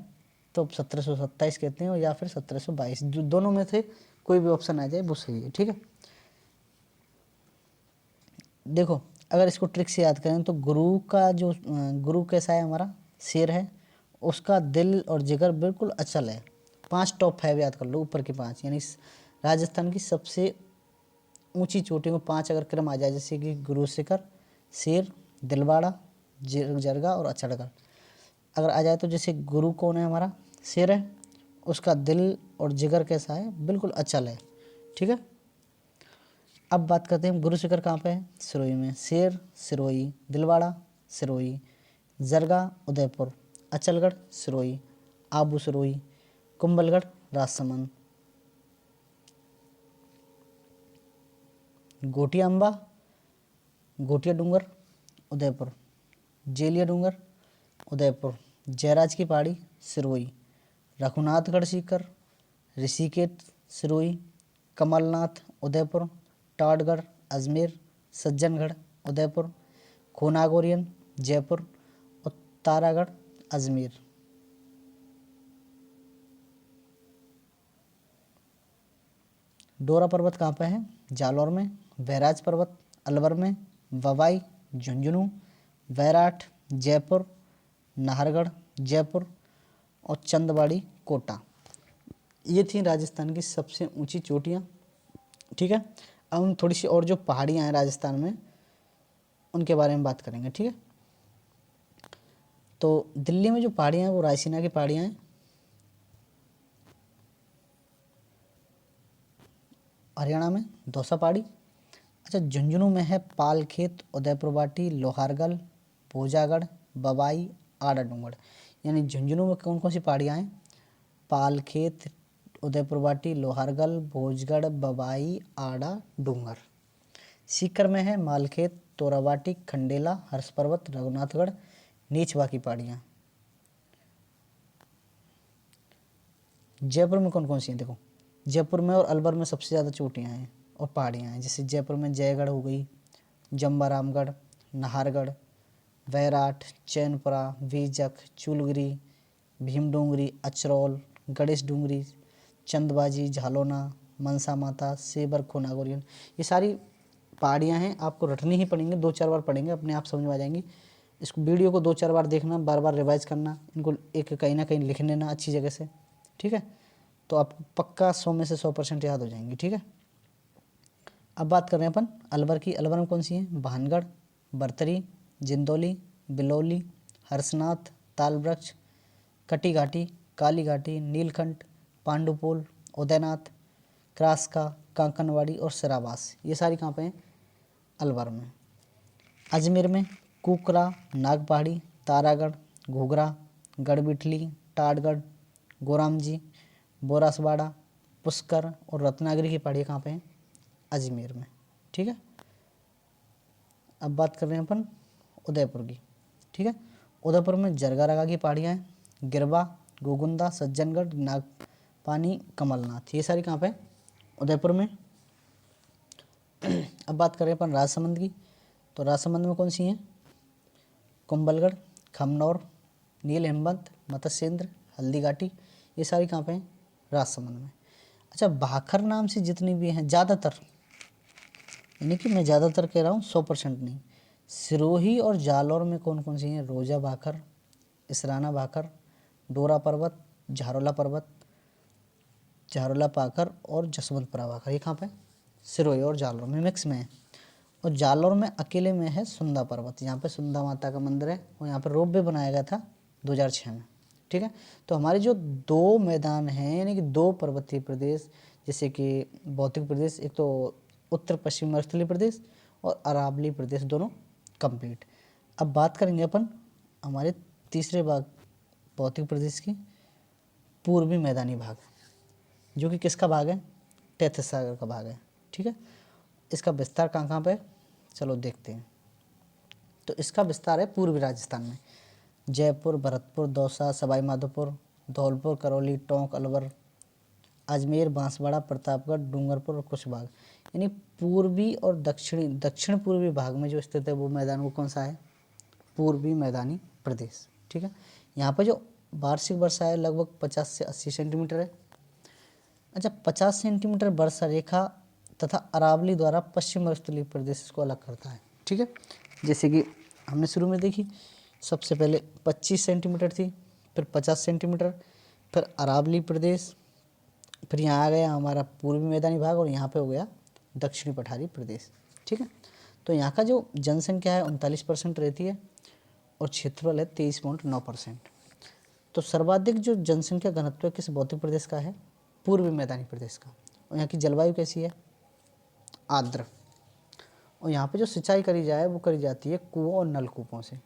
Speaker 1: तो 1727 कहते हैं, या फिर 1722, दोनों में से कोई भी ऑप्शन आ जाए वो सही है। ठीक है, देखो अगर इसको ट्रिक से याद करें तो गुरु का जो गुरु कैसा है, हमारा शेर है, उसका दिल और जिगर बिल्कुल अचल है। 5 टॉप 5 याद कर लो, ऊपर के 5, यानी राजस्थान की सबसे ऊंची चोटियों में 5 अगर क्रम आ जाए, जैसे कि गुरु शिखर, शेर, दिलवाड़ा, जरगा और अचड़गढ़ अगर आ जाए, तो जैसे गुरु कौन है, हमारा शेर है, उसका दिल और जिगर कैसा है, बिल्कुल अचल है। ठीक है, अब बात करते हैं गुरु शिखर कहाँ पे है, सिरोही में। शेर सिरोही, दिलवाड़ा सिरोही, जरगा उदयपुर, अचलगढ़ सिरोही, आबू सिरोही, कुंभलगढ़ राजसमंद, गोटिया अम्बा, गोटिया डूंगर उदयपुर, जेलिया डूंगर उदयपुर, जयराज की पहाड़ी सिरोही, रघुनाथगढ़ सीकर, ऋषिकेश सिरोही, कमलनाथ उदयपुर, टाटगढ़ अजमेर, सज्जनगढ़ उदयपुर, खोनागोरियन जयपुर और तारागढ़ अजमेर। डोरा पर्वत कहाँ पे है, जालौर में। बैराज पर्वत अलवर में। ववाई झुंझुनू, बैराठ जयपुर, नाहरगढ़ जयपुर और चंदवाड़ी कोटा। ये थी राजस्थान की सबसे ऊंची चोटियाँ। ठीक है, अब हम थोड़ी सी और जो पहाड़ियाँ हैं राजस्थान में उनके बारे में बात करेंगे। ठीक है, तो दिल्ली में जो पहाड़ियाँ हैं वो रायसीना की पहाड़ियाँ हैं। हरियाणा में दौसा पहाड़ी। अच्छा, झुंझुनू में है पालखेत, उदयपुर वाटी, लोहारगल, भोजागढ़, बवाई, आड़ा डूंगड़। यानी झुंझुनू में कौन कौन सी पहाड़ियाँ हैं? पालखेत, उदयपुर वाटी, लोहारगल, भोजगढ़, बवाई, आड़ा डूंगर। सीकर में है मालखेत, तोरावाटी, खंडेला, हर्ष पर्वत, रघुनाथगढ़, नीचवा की पहाड़ियाँ। जयपुर में कौन कौन सी हैं? देखो, जयपुर में और अलवर में सबसे ज़्यादा चोटियाँ हैं और पहाड़ियाँ हैं। जैसे जयपुर में जयगढ़ हो गई, जम्बारामगढ़, नाहरगढ़, वैराट, चैनपुरा, वीजक, चूलगिरी, भीमडोंगरी, अचरौल, गणेश डूंगरी, चंदबाजी, झालोना, मनसा माता, सेबर, खोनागोरियन। ये सारी पहाड़ियाँ हैं, आपको रटनी ही पड़ेंगी, 2-4 बार पढ़ेंगे अपने आप समझ में आ जाएंगी। इसको वीडियो को 2-4 बार देखना, बार बार रिवाइज करना, इनको एक कहीं ना कहीं लिख लेना अच्छी जगह से, ठीक है? तो आपको पक्का 100 में से 100% याद हो जाएंगी, ठीक है? अब बात कर रहे हैं अपन अलवर की। अलवर में कौन सी हैं? भानगढ़, बरतरी, जिंदौली, बिलौली, हर्षनाथ, तालवृक्ष, कटी घाटी, काली घाटी, नीलकंठ, पांडुपोल, उदयनाथ, क्रास्का, कांकनवाड़ी और सरावास। ये सारी कहाँ पे हैं? अलवर में। अजमेर में कुकरा, नागपहाड़ी, तारागढ़, घूघरा, गढ़बिठली, टाटगढ़, गोरामजी, बोरासवाड़ा, पुष्कर और रत्नागिरी की पहाड़ियाँ कहाँ पे हैं? अजमेर में, ठीक है? अब बात कर रहे हैं अपन उदयपुर की, ठीक है? उदयपुर में जरगारागा की पहाड़ियाँ हैं, गिरवा, गोगुंदा, सज्जनगढ़, नागपानी, कमलनाथ। ये सारी कहाँ पे? उदयपुर में। अब बात करें अपन राजसमंद की, तो राजसमंद में कौन सी हैं? कुंभलगढ़, खमनौर, नील हेमंत, मत्स्येंद्र, हल्दी घाटी। ये सारी कहाँ पे हैं? राजसमंद में। अच्छा, भाखर नाम से जितनी भी हैं ज़्यादातर, यानी कि मैं ज़्यादातर कह रहा हूँ, 100% नहीं, सिरोही और जालौर में कौन कौन सी हैं? रोजा भाखर, इसराना भाखर, डोरा पर्वत, झारोला पाखर और जसवंतपुरा भाखर। ये कहाँ पे? सिरोही और जालौर में मिक्स में है। और जालौर में अकेले में है सुंदा पर्वत, यहाँ पे सुंदा माता का मंदिर है और यहाँ पे रोप वे बनाया गया था 2006 में, ठीक है? तो हमारे जो 2 मैदान हैं, यानी कि 2 पर्वतीय प्रदेश, जैसे कि भौतिक प्रदेश, एक तो उत्तर पश्चिम मरुस्थलीय प्रदेश और अरावली प्रदेश, दोनों कंप्लीट। अब बात करेंगे अपन हमारे तीसरे भाग भौतिक प्रदेश की, पूर्वी मैदानी भाग, जो कि किसका भाग है? तैतीस सागर का भाग है, ठीक है? इसका विस्तार कहाँ कहाँ पे? चलो देखते हैं। तो इसका विस्तार है पूर्वी राजस्थान में, जयपुर, भरतपुर, दौसा, सवाई माधोपुर, धौलपुर, करौली, टोंक, अलवर, अजमेर, बांसवाड़ा, प्रतापगढ़, डूंगरपुर और कुछ भाग। यानी पूर्वी और दक्षिण पूर्वी भाग में जो स्थित है वो मैदान, वो कौन सा है? पूर्वी मैदानी प्रदेश, ठीक है? यहाँ पर जो वार्षिक वर्षा है लगभग 50 से 80 सेंटीमीटर है। अच्छा, 50 सेंटीमीटर वर्षा रेखा तथा अरावली द्वारा पश्चिम मरुस्थलीय प्रदेश को अलग करता है, ठीक है? जैसे कि हमने शुरू में देखी, सबसे पहले 25 सेंटीमीटर थी, फिर 50 सेंटीमीटर, फिर अरावली प्रदेश, फिर यहाँ आ गया हमारा पूर्वी मैदानी भाग और यहाँ पे हो गया दक्षिणी पठारी प्रदेश, ठीक है? तो यहाँ का जो जनसंख्या है 39% रहती है और क्षेत्रफल है 23.9%। तो सर्वाधिक जो जनसंख्या घनत्व है किस भौतिक प्रदेश का है? पूर्वी मैदानी प्रदेश का। और यहाँ की जलवायु कैसी है? आर्द्र। और यहाँ पे जो सिंचाई करी जाए वो करी जाती है कुओं और नलकूपों से,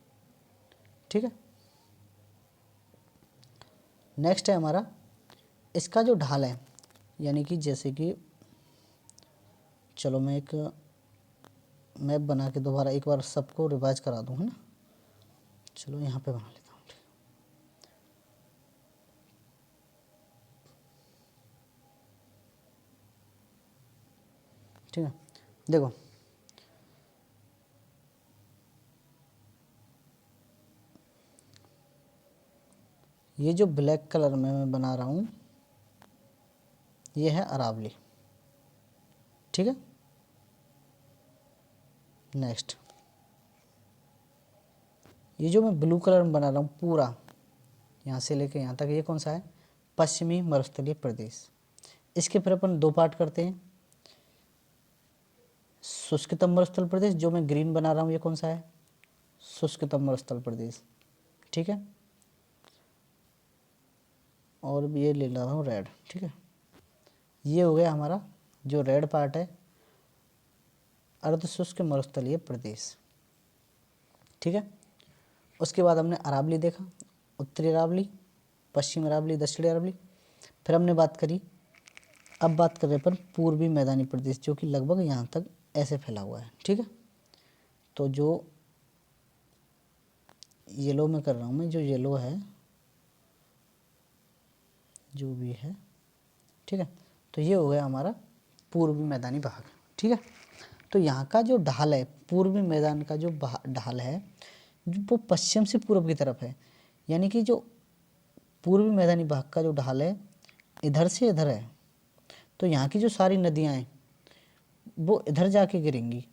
Speaker 1: ठीक है? नेक्स्ट है हमारा इसका जो ढाल है, यानी कि जैसे कि चलो मैं एक मैप बना के दोबारा एक बार सबको रिवाइज करा दूँ, है ना? चलो यहाँ पे बना लेता हूँ, ठीक है? देखो, ये जो ब्लैक कलर में मैं बना रहा हूँ ये है अरावली, ठीक है? नेक्स्ट ये जो मैं ब्लू कलर में बना रहा हूँ पूरा यहाँ से लेके यहाँ तक, ये कौन सा है? पश्चिमी मरुस्थलीय प्रदेश। इसके फिर अपन 2 पार्ट करते हैं। शुष्कतम मरुस्थल प्रदेश जो मैं ग्रीन बना रहा हूँ, ये कौन सा है? शुष्कतम मरुस्थल प्रदेश, ठीक है? और ये ले रहा हूँ रेड, ठीक है? ये हो गया हमारा जो रेड पार्ट है अर्ध शुष्क मरुस्थलीय प्रदेश, ठीक है। उसके बाद हमने अरावली देखा, उत्तरी अरावली, पश्चिम अरावली, दक्षिणी अरावली। फिर हमने बात करी, अब बात कर रहे हैं अपन पूर्वी मैदानी प्रदेश, जो कि लगभग यहाँ तक ऐसे फैला हुआ है, ठीक है। तो जो येलो में कर रहा हूँ मैं, जो येलो है जो भी है, ठीक है। तो ये हो गया हमारा पूर्वी मैदानी भाग, ठीक है। तो यहाँ का जो ढाल है, पूर्वी मैदान का जो ढाल है वो पश्चिम से पूर्व की तरफ है, यानी कि जो पूर्वी मैदानी भाग का जो ढाल है इधर से इधर है। तो यहाँ की जो सारी नदियाँ हैं वो इधर जाके गिरेंगी,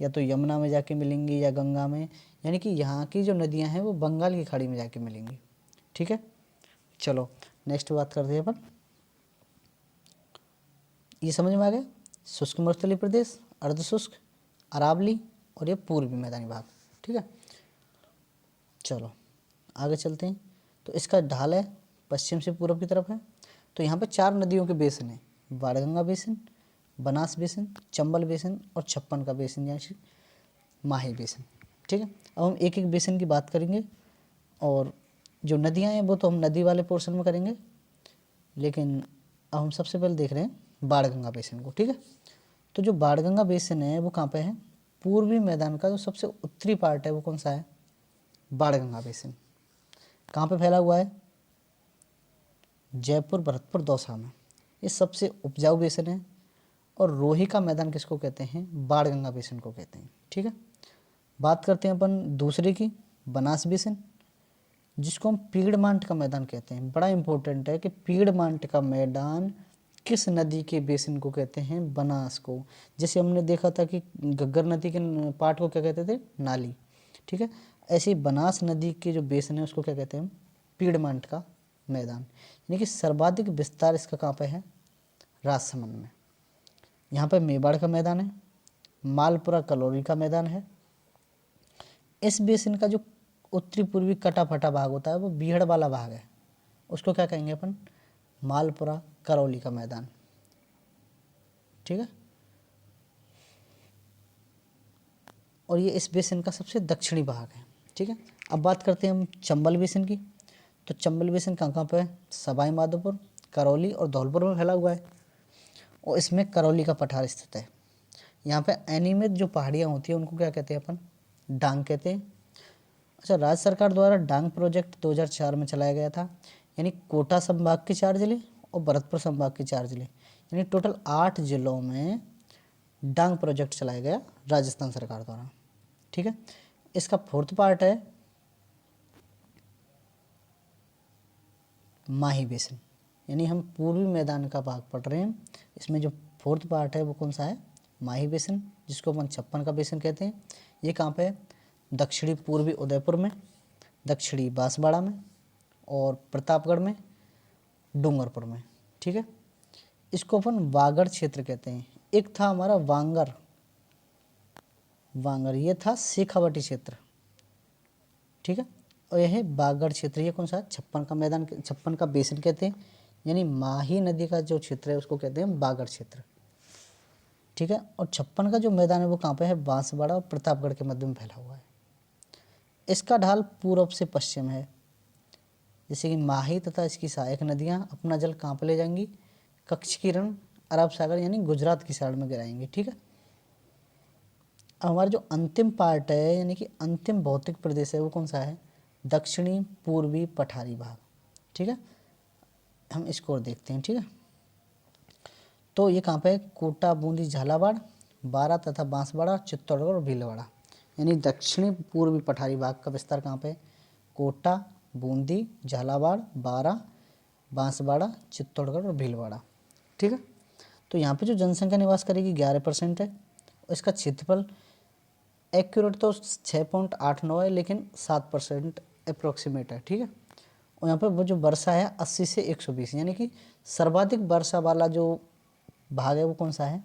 Speaker 1: या तो यमुना में जाके मिलेंगी या गंगा में, यानी कि यहाँ की जो नदियाँ हैं वो बंगाल की खाड़ी में जाके मिलेंगी, ठीक है। चलो नेक्स्ट बात करते हैं अपन, ये समझ में आ गया, शुष्क मरुस्थलीय प्रदेश, अर्ध शुष्क, अरावली और ये पूर्वी मैदानी भाग, ठीक है। चलो आगे चलते हैं। तो इसका ढाल है पश्चिम से पूर्व की तरफ है। तो यहाँ पे 4 नदियों के बेसिन है, Banganga basin, Banas basin, Chambal basin और छप्पन का बेसिन यानी माही बेसिन, ठीक है। अब हम एक एक बेसिन की बात करेंगे, और जो नदियाँ हैं वो तो हम नदी वाले पोर्शन में करेंगे, लेकिन अब हम सबसे पहले देख रहे हैं बाणगंगा बेसिन को, ठीक है। तो जो बाणगंगा बेसिन है वो कहाँ पे है, पूर्वी मैदान का जो सबसे उत्तरी पार्ट है वो कौन सा है, बाणगंगा बेसिन। कहाँ पे फैला हुआ है, जयपुर, भरतपुर, दौसा में। ये सबसे उपजाऊ बेसिन है। और रोही का मैदान किसको कहते हैं, बाणगंगा बेसिन को कहते हैं, ठीक है। बात करते हैं अपन दूसरे की, बनास बेसिन, जिसको हम पीड़मांट का मैदान कहते हैं। बड़ा इंपॉर्टेंट है कि पीड़मांट का मैदान किस नदी के बेसिन को कहते हैं, बनास को। जैसे हमने देखा था कि घग्गर नदी के पार्ट को क्या कहते थे, नाली, ठीक है। ऐसे ही बनास नदी के जो बेसिन है उसको क्या कहते हैं हम, पीड़मांट का मैदान। यानी कि सर्वाधिक विस्तार इसका कहाँ पे है, राजसमंद में। यहाँ पे मेवाड़ का मैदान है, मालपुरा कलौरी का मैदान है। इस बेसिन का जो उत्तरी पूर्वी कटा फटा भाग होता है वो बीहड़ वाला भाग है, उसको क्या कहेंगे अपन, मालपुरा करौली का मैदान, ठीक है। और ये इस बेसिन का सबसे दक्षिणी भाग है, ठीक है। अब बात करते हैं हम चंबल बेसिन की। तो चंबल बेसिन कहाँ कहाँ पे है, सवाई माधोपुर, करौली और धौलपुर में फैला हुआ है। और इसमें करौली का पठार स्थित है। यहाँ पे अनियमित जो पहाड़ियाँ होती हैं उनको क्या कहते हैं अपन, डांग कहते हैं। अच्छा, राज्य सरकार द्वारा डांग प्रोजेक्ट 2004 में चलाया गया था। यानी कोटा संभाग के 4 जिले और भरतपुर संभाग के 4 जिले, यानी टोटल 8 जिलों में डांग प्रोजेक्ट चलाया गया राजस्थान सरकार द्वारा, ठीक है। इसका 4th पार्ट है माही बेसिन, यानी हम पूर्वी मैदान का भाग पढ़ रहे हैं। इसमें जो 4th पार्ट है वो कौन सा है, माही बेसिन, जिसको अपन छप्पन का बेसिन कहते हैं। ये कहाँ पे है, दक्षिणी पूर्वी उदयपुर में, दक्षिणी बांसवाड़ा में और प्रतापगढ़ में, डूंगरपुर में, ठीक है। इसको अपन वागड़ क्षेत्र कहते हैं। एक था हमारा वांगर, ये था शेखावाटी क्षेत्र, ठीक है। और यह है बागड़ क्षेत्र, ये कौन सा है, छप्पन का मैदान, छप्पन का बेसिन कहते हैं। यानी माही नदी का जो क्षेत्र है उसको कहते हैं बागड़ क्षेत्र, ठीक है। और छप्पन का जो मैदान है वो कहाँ पे है, बांसवाड़ा और प्रतापगढ़ के मध्य में फैला हुआ है। इसका ढाल पूर्व से पश्चिम है। जैसे कि माही तथा इसकी सहायक नदियाँ अपना जल कहाँ पे ले जाएंगी, कच्छ किरण, अरब सागर यानी गुजरात की साइड में गिराएंगे, ठीक है। अब हमारा जो अंतिम पार्ट है यानी कि अंतिम भौतिक प्रदेश है वो कौन सा है, दक्षिणी पूर्वी पठारी भाग, ठीक है। हम इसको और देखते हैं, ठीक है। तो ये कहाँ पे है, कोटा, बूंदी, झालावाड़, बारा तथा बांसवाड़ा, चित्तौड़गढ़ और भीलवाड़ा। यानी दक्षिणी पूर्वी पठारी भाग का विस्तार कहाँ पे है, कोटा, बूंदी, झालावाड़, बारा, बांसवाड़ा, चित्तौड़गढ़ और भीलवाड़ा, ठीक है। तो यहाँ पे जो जनसंख्या निवास करेगी 11% है। इसका क्षेत्रफल एक्यूरेट तो 6.89 है, लेकिन 7% अप्रोक्सीमेट है, ठीक है। और यहाँ पे वो जो वर्षा है 80 से 120, यानी कि सर्वाधिक वर्षा वाला जो भाग है वो कौन सा है,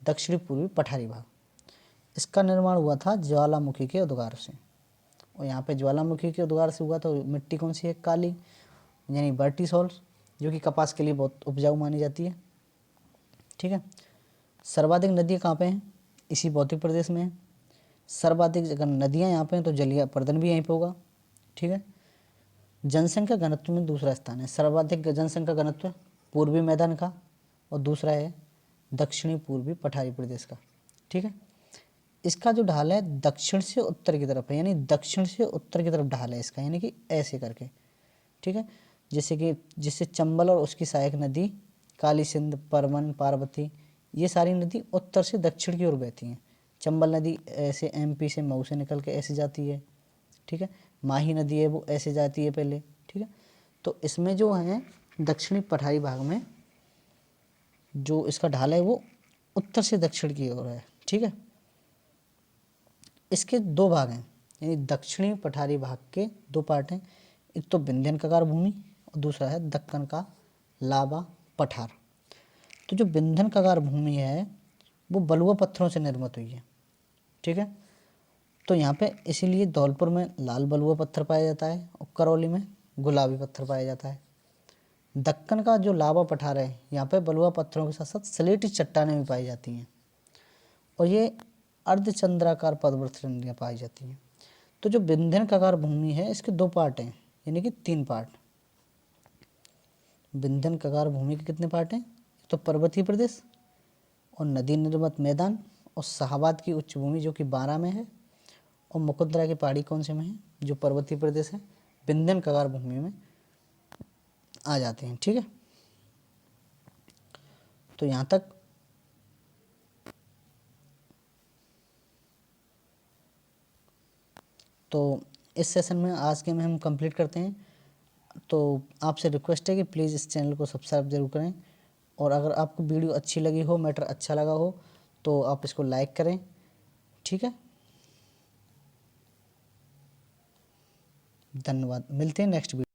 Speaker 1: दक्षिणी पूर्वी पठारी भाग। इसका निर्माण हुआ था ज्वालामुखी के उद्गार से। और यहाँ पे ज्वालामुखी के उद्गार से हुआ तो मिट्टी कौन सी है, काली, यानी वर्टिसॉल, जो कि कपास के लिए बहुत उपजाऊ मानी जाती है, ठीक है। सर्वाधिक नदियाँ कहाँ पे हैं? इसी भौतिक प्रदेश में है। सर्वाधिक अगर नदियाँ यहाँ पे हैं तो जलीय अपरदन भी यहीं पे होगा, ठीक है। जनसंख्या घनत्व में दूसरा स्थान है, सर्वाधिक जनसंख्या घनत्व पूर्वी मैदान का और दूसरा है दक्षिणी पूर्वी पठारी प्रदेश का, ठीक है। इसका जो ढाल है दक्षिण से उत्तर की तरफ है, यानी दक्षिण से उत्तर की तरफ ढाल है इसका, यानी कि ऐसे करके, ठीक है। जैसे चंबल और उसकी सहायक नदी काली सिंध, परमन, पार्वती, ये सारी नदी उत्तर से दक्षिण की ओर बहती हैं। चंबल नदी ऐसे एमपी से मऊ से निकल के ऐसे जाती है, ठीक है। माही नदी है वो ऐसे जाती है पहले, ठीक है। तो इसमें जो है दक्षिणी पठारी भाग में जो इसका ढाल है वो उत्तर से दक्षिण की ओर है, ठीक है। इसके दो भाग हैं, यानी दक्षिणी पठारी भाग के दो पार्ट हैं, एक तो विंध्यन कगार भूमि और दूसरा है दक्कन का लाबा पठार। तो जो विंध्यन कगार भूमि है वो बलुआ पत्थरों से निर्मित हुई है, ठीक है। तो यहाँ पे इसीलिए धौलपुर में लाल बलुआ पत्थर पाया जाता है और करौली में गुलाबी पत्थर पाया जाता है। दक्कन का जो लाबा पठार है यहाँ पे बलुआ पत्थरों के साथ साथ स्लेटी चट्टानें भी पाई जाती हैं और ये अर्धचंद्राकार पदवर्ती नदियाँ पाई जाती हैं। तो जो विंध्यन कगार भूमि है इसके दो पार्ट हैं, यानी कि तीन पार्ट। विंध्यन कगार भूमि के कितने पार्ट हैं? तो पर्वतीय प्रदेश और नदी निर्मित मैदान और शाहाबाद की उच्च भूमि जो कि 12 में है और मुकुंदरा की पहाड़ी कौन से में है? जो पर्वतीय प्रदेश है, विंध्यन कगार भूमि में आ जाते हैं, ठीक है। तो यहाँ तक तो इस सेशन में आज के में हम कंप्लीट करते हैं। तो आपसे रिक्वेस्ट है कि प्लीज़ इस चैनल को सब्सक्राइब जरूर करें और अगर आपको वीडियो अच्छी लगी हो, मैटर अच्छा लगा हो तो आप इसको लाइक करें, ठीक है। धन्यवाद, मिलते हैं नेक्स्ट वीडियो।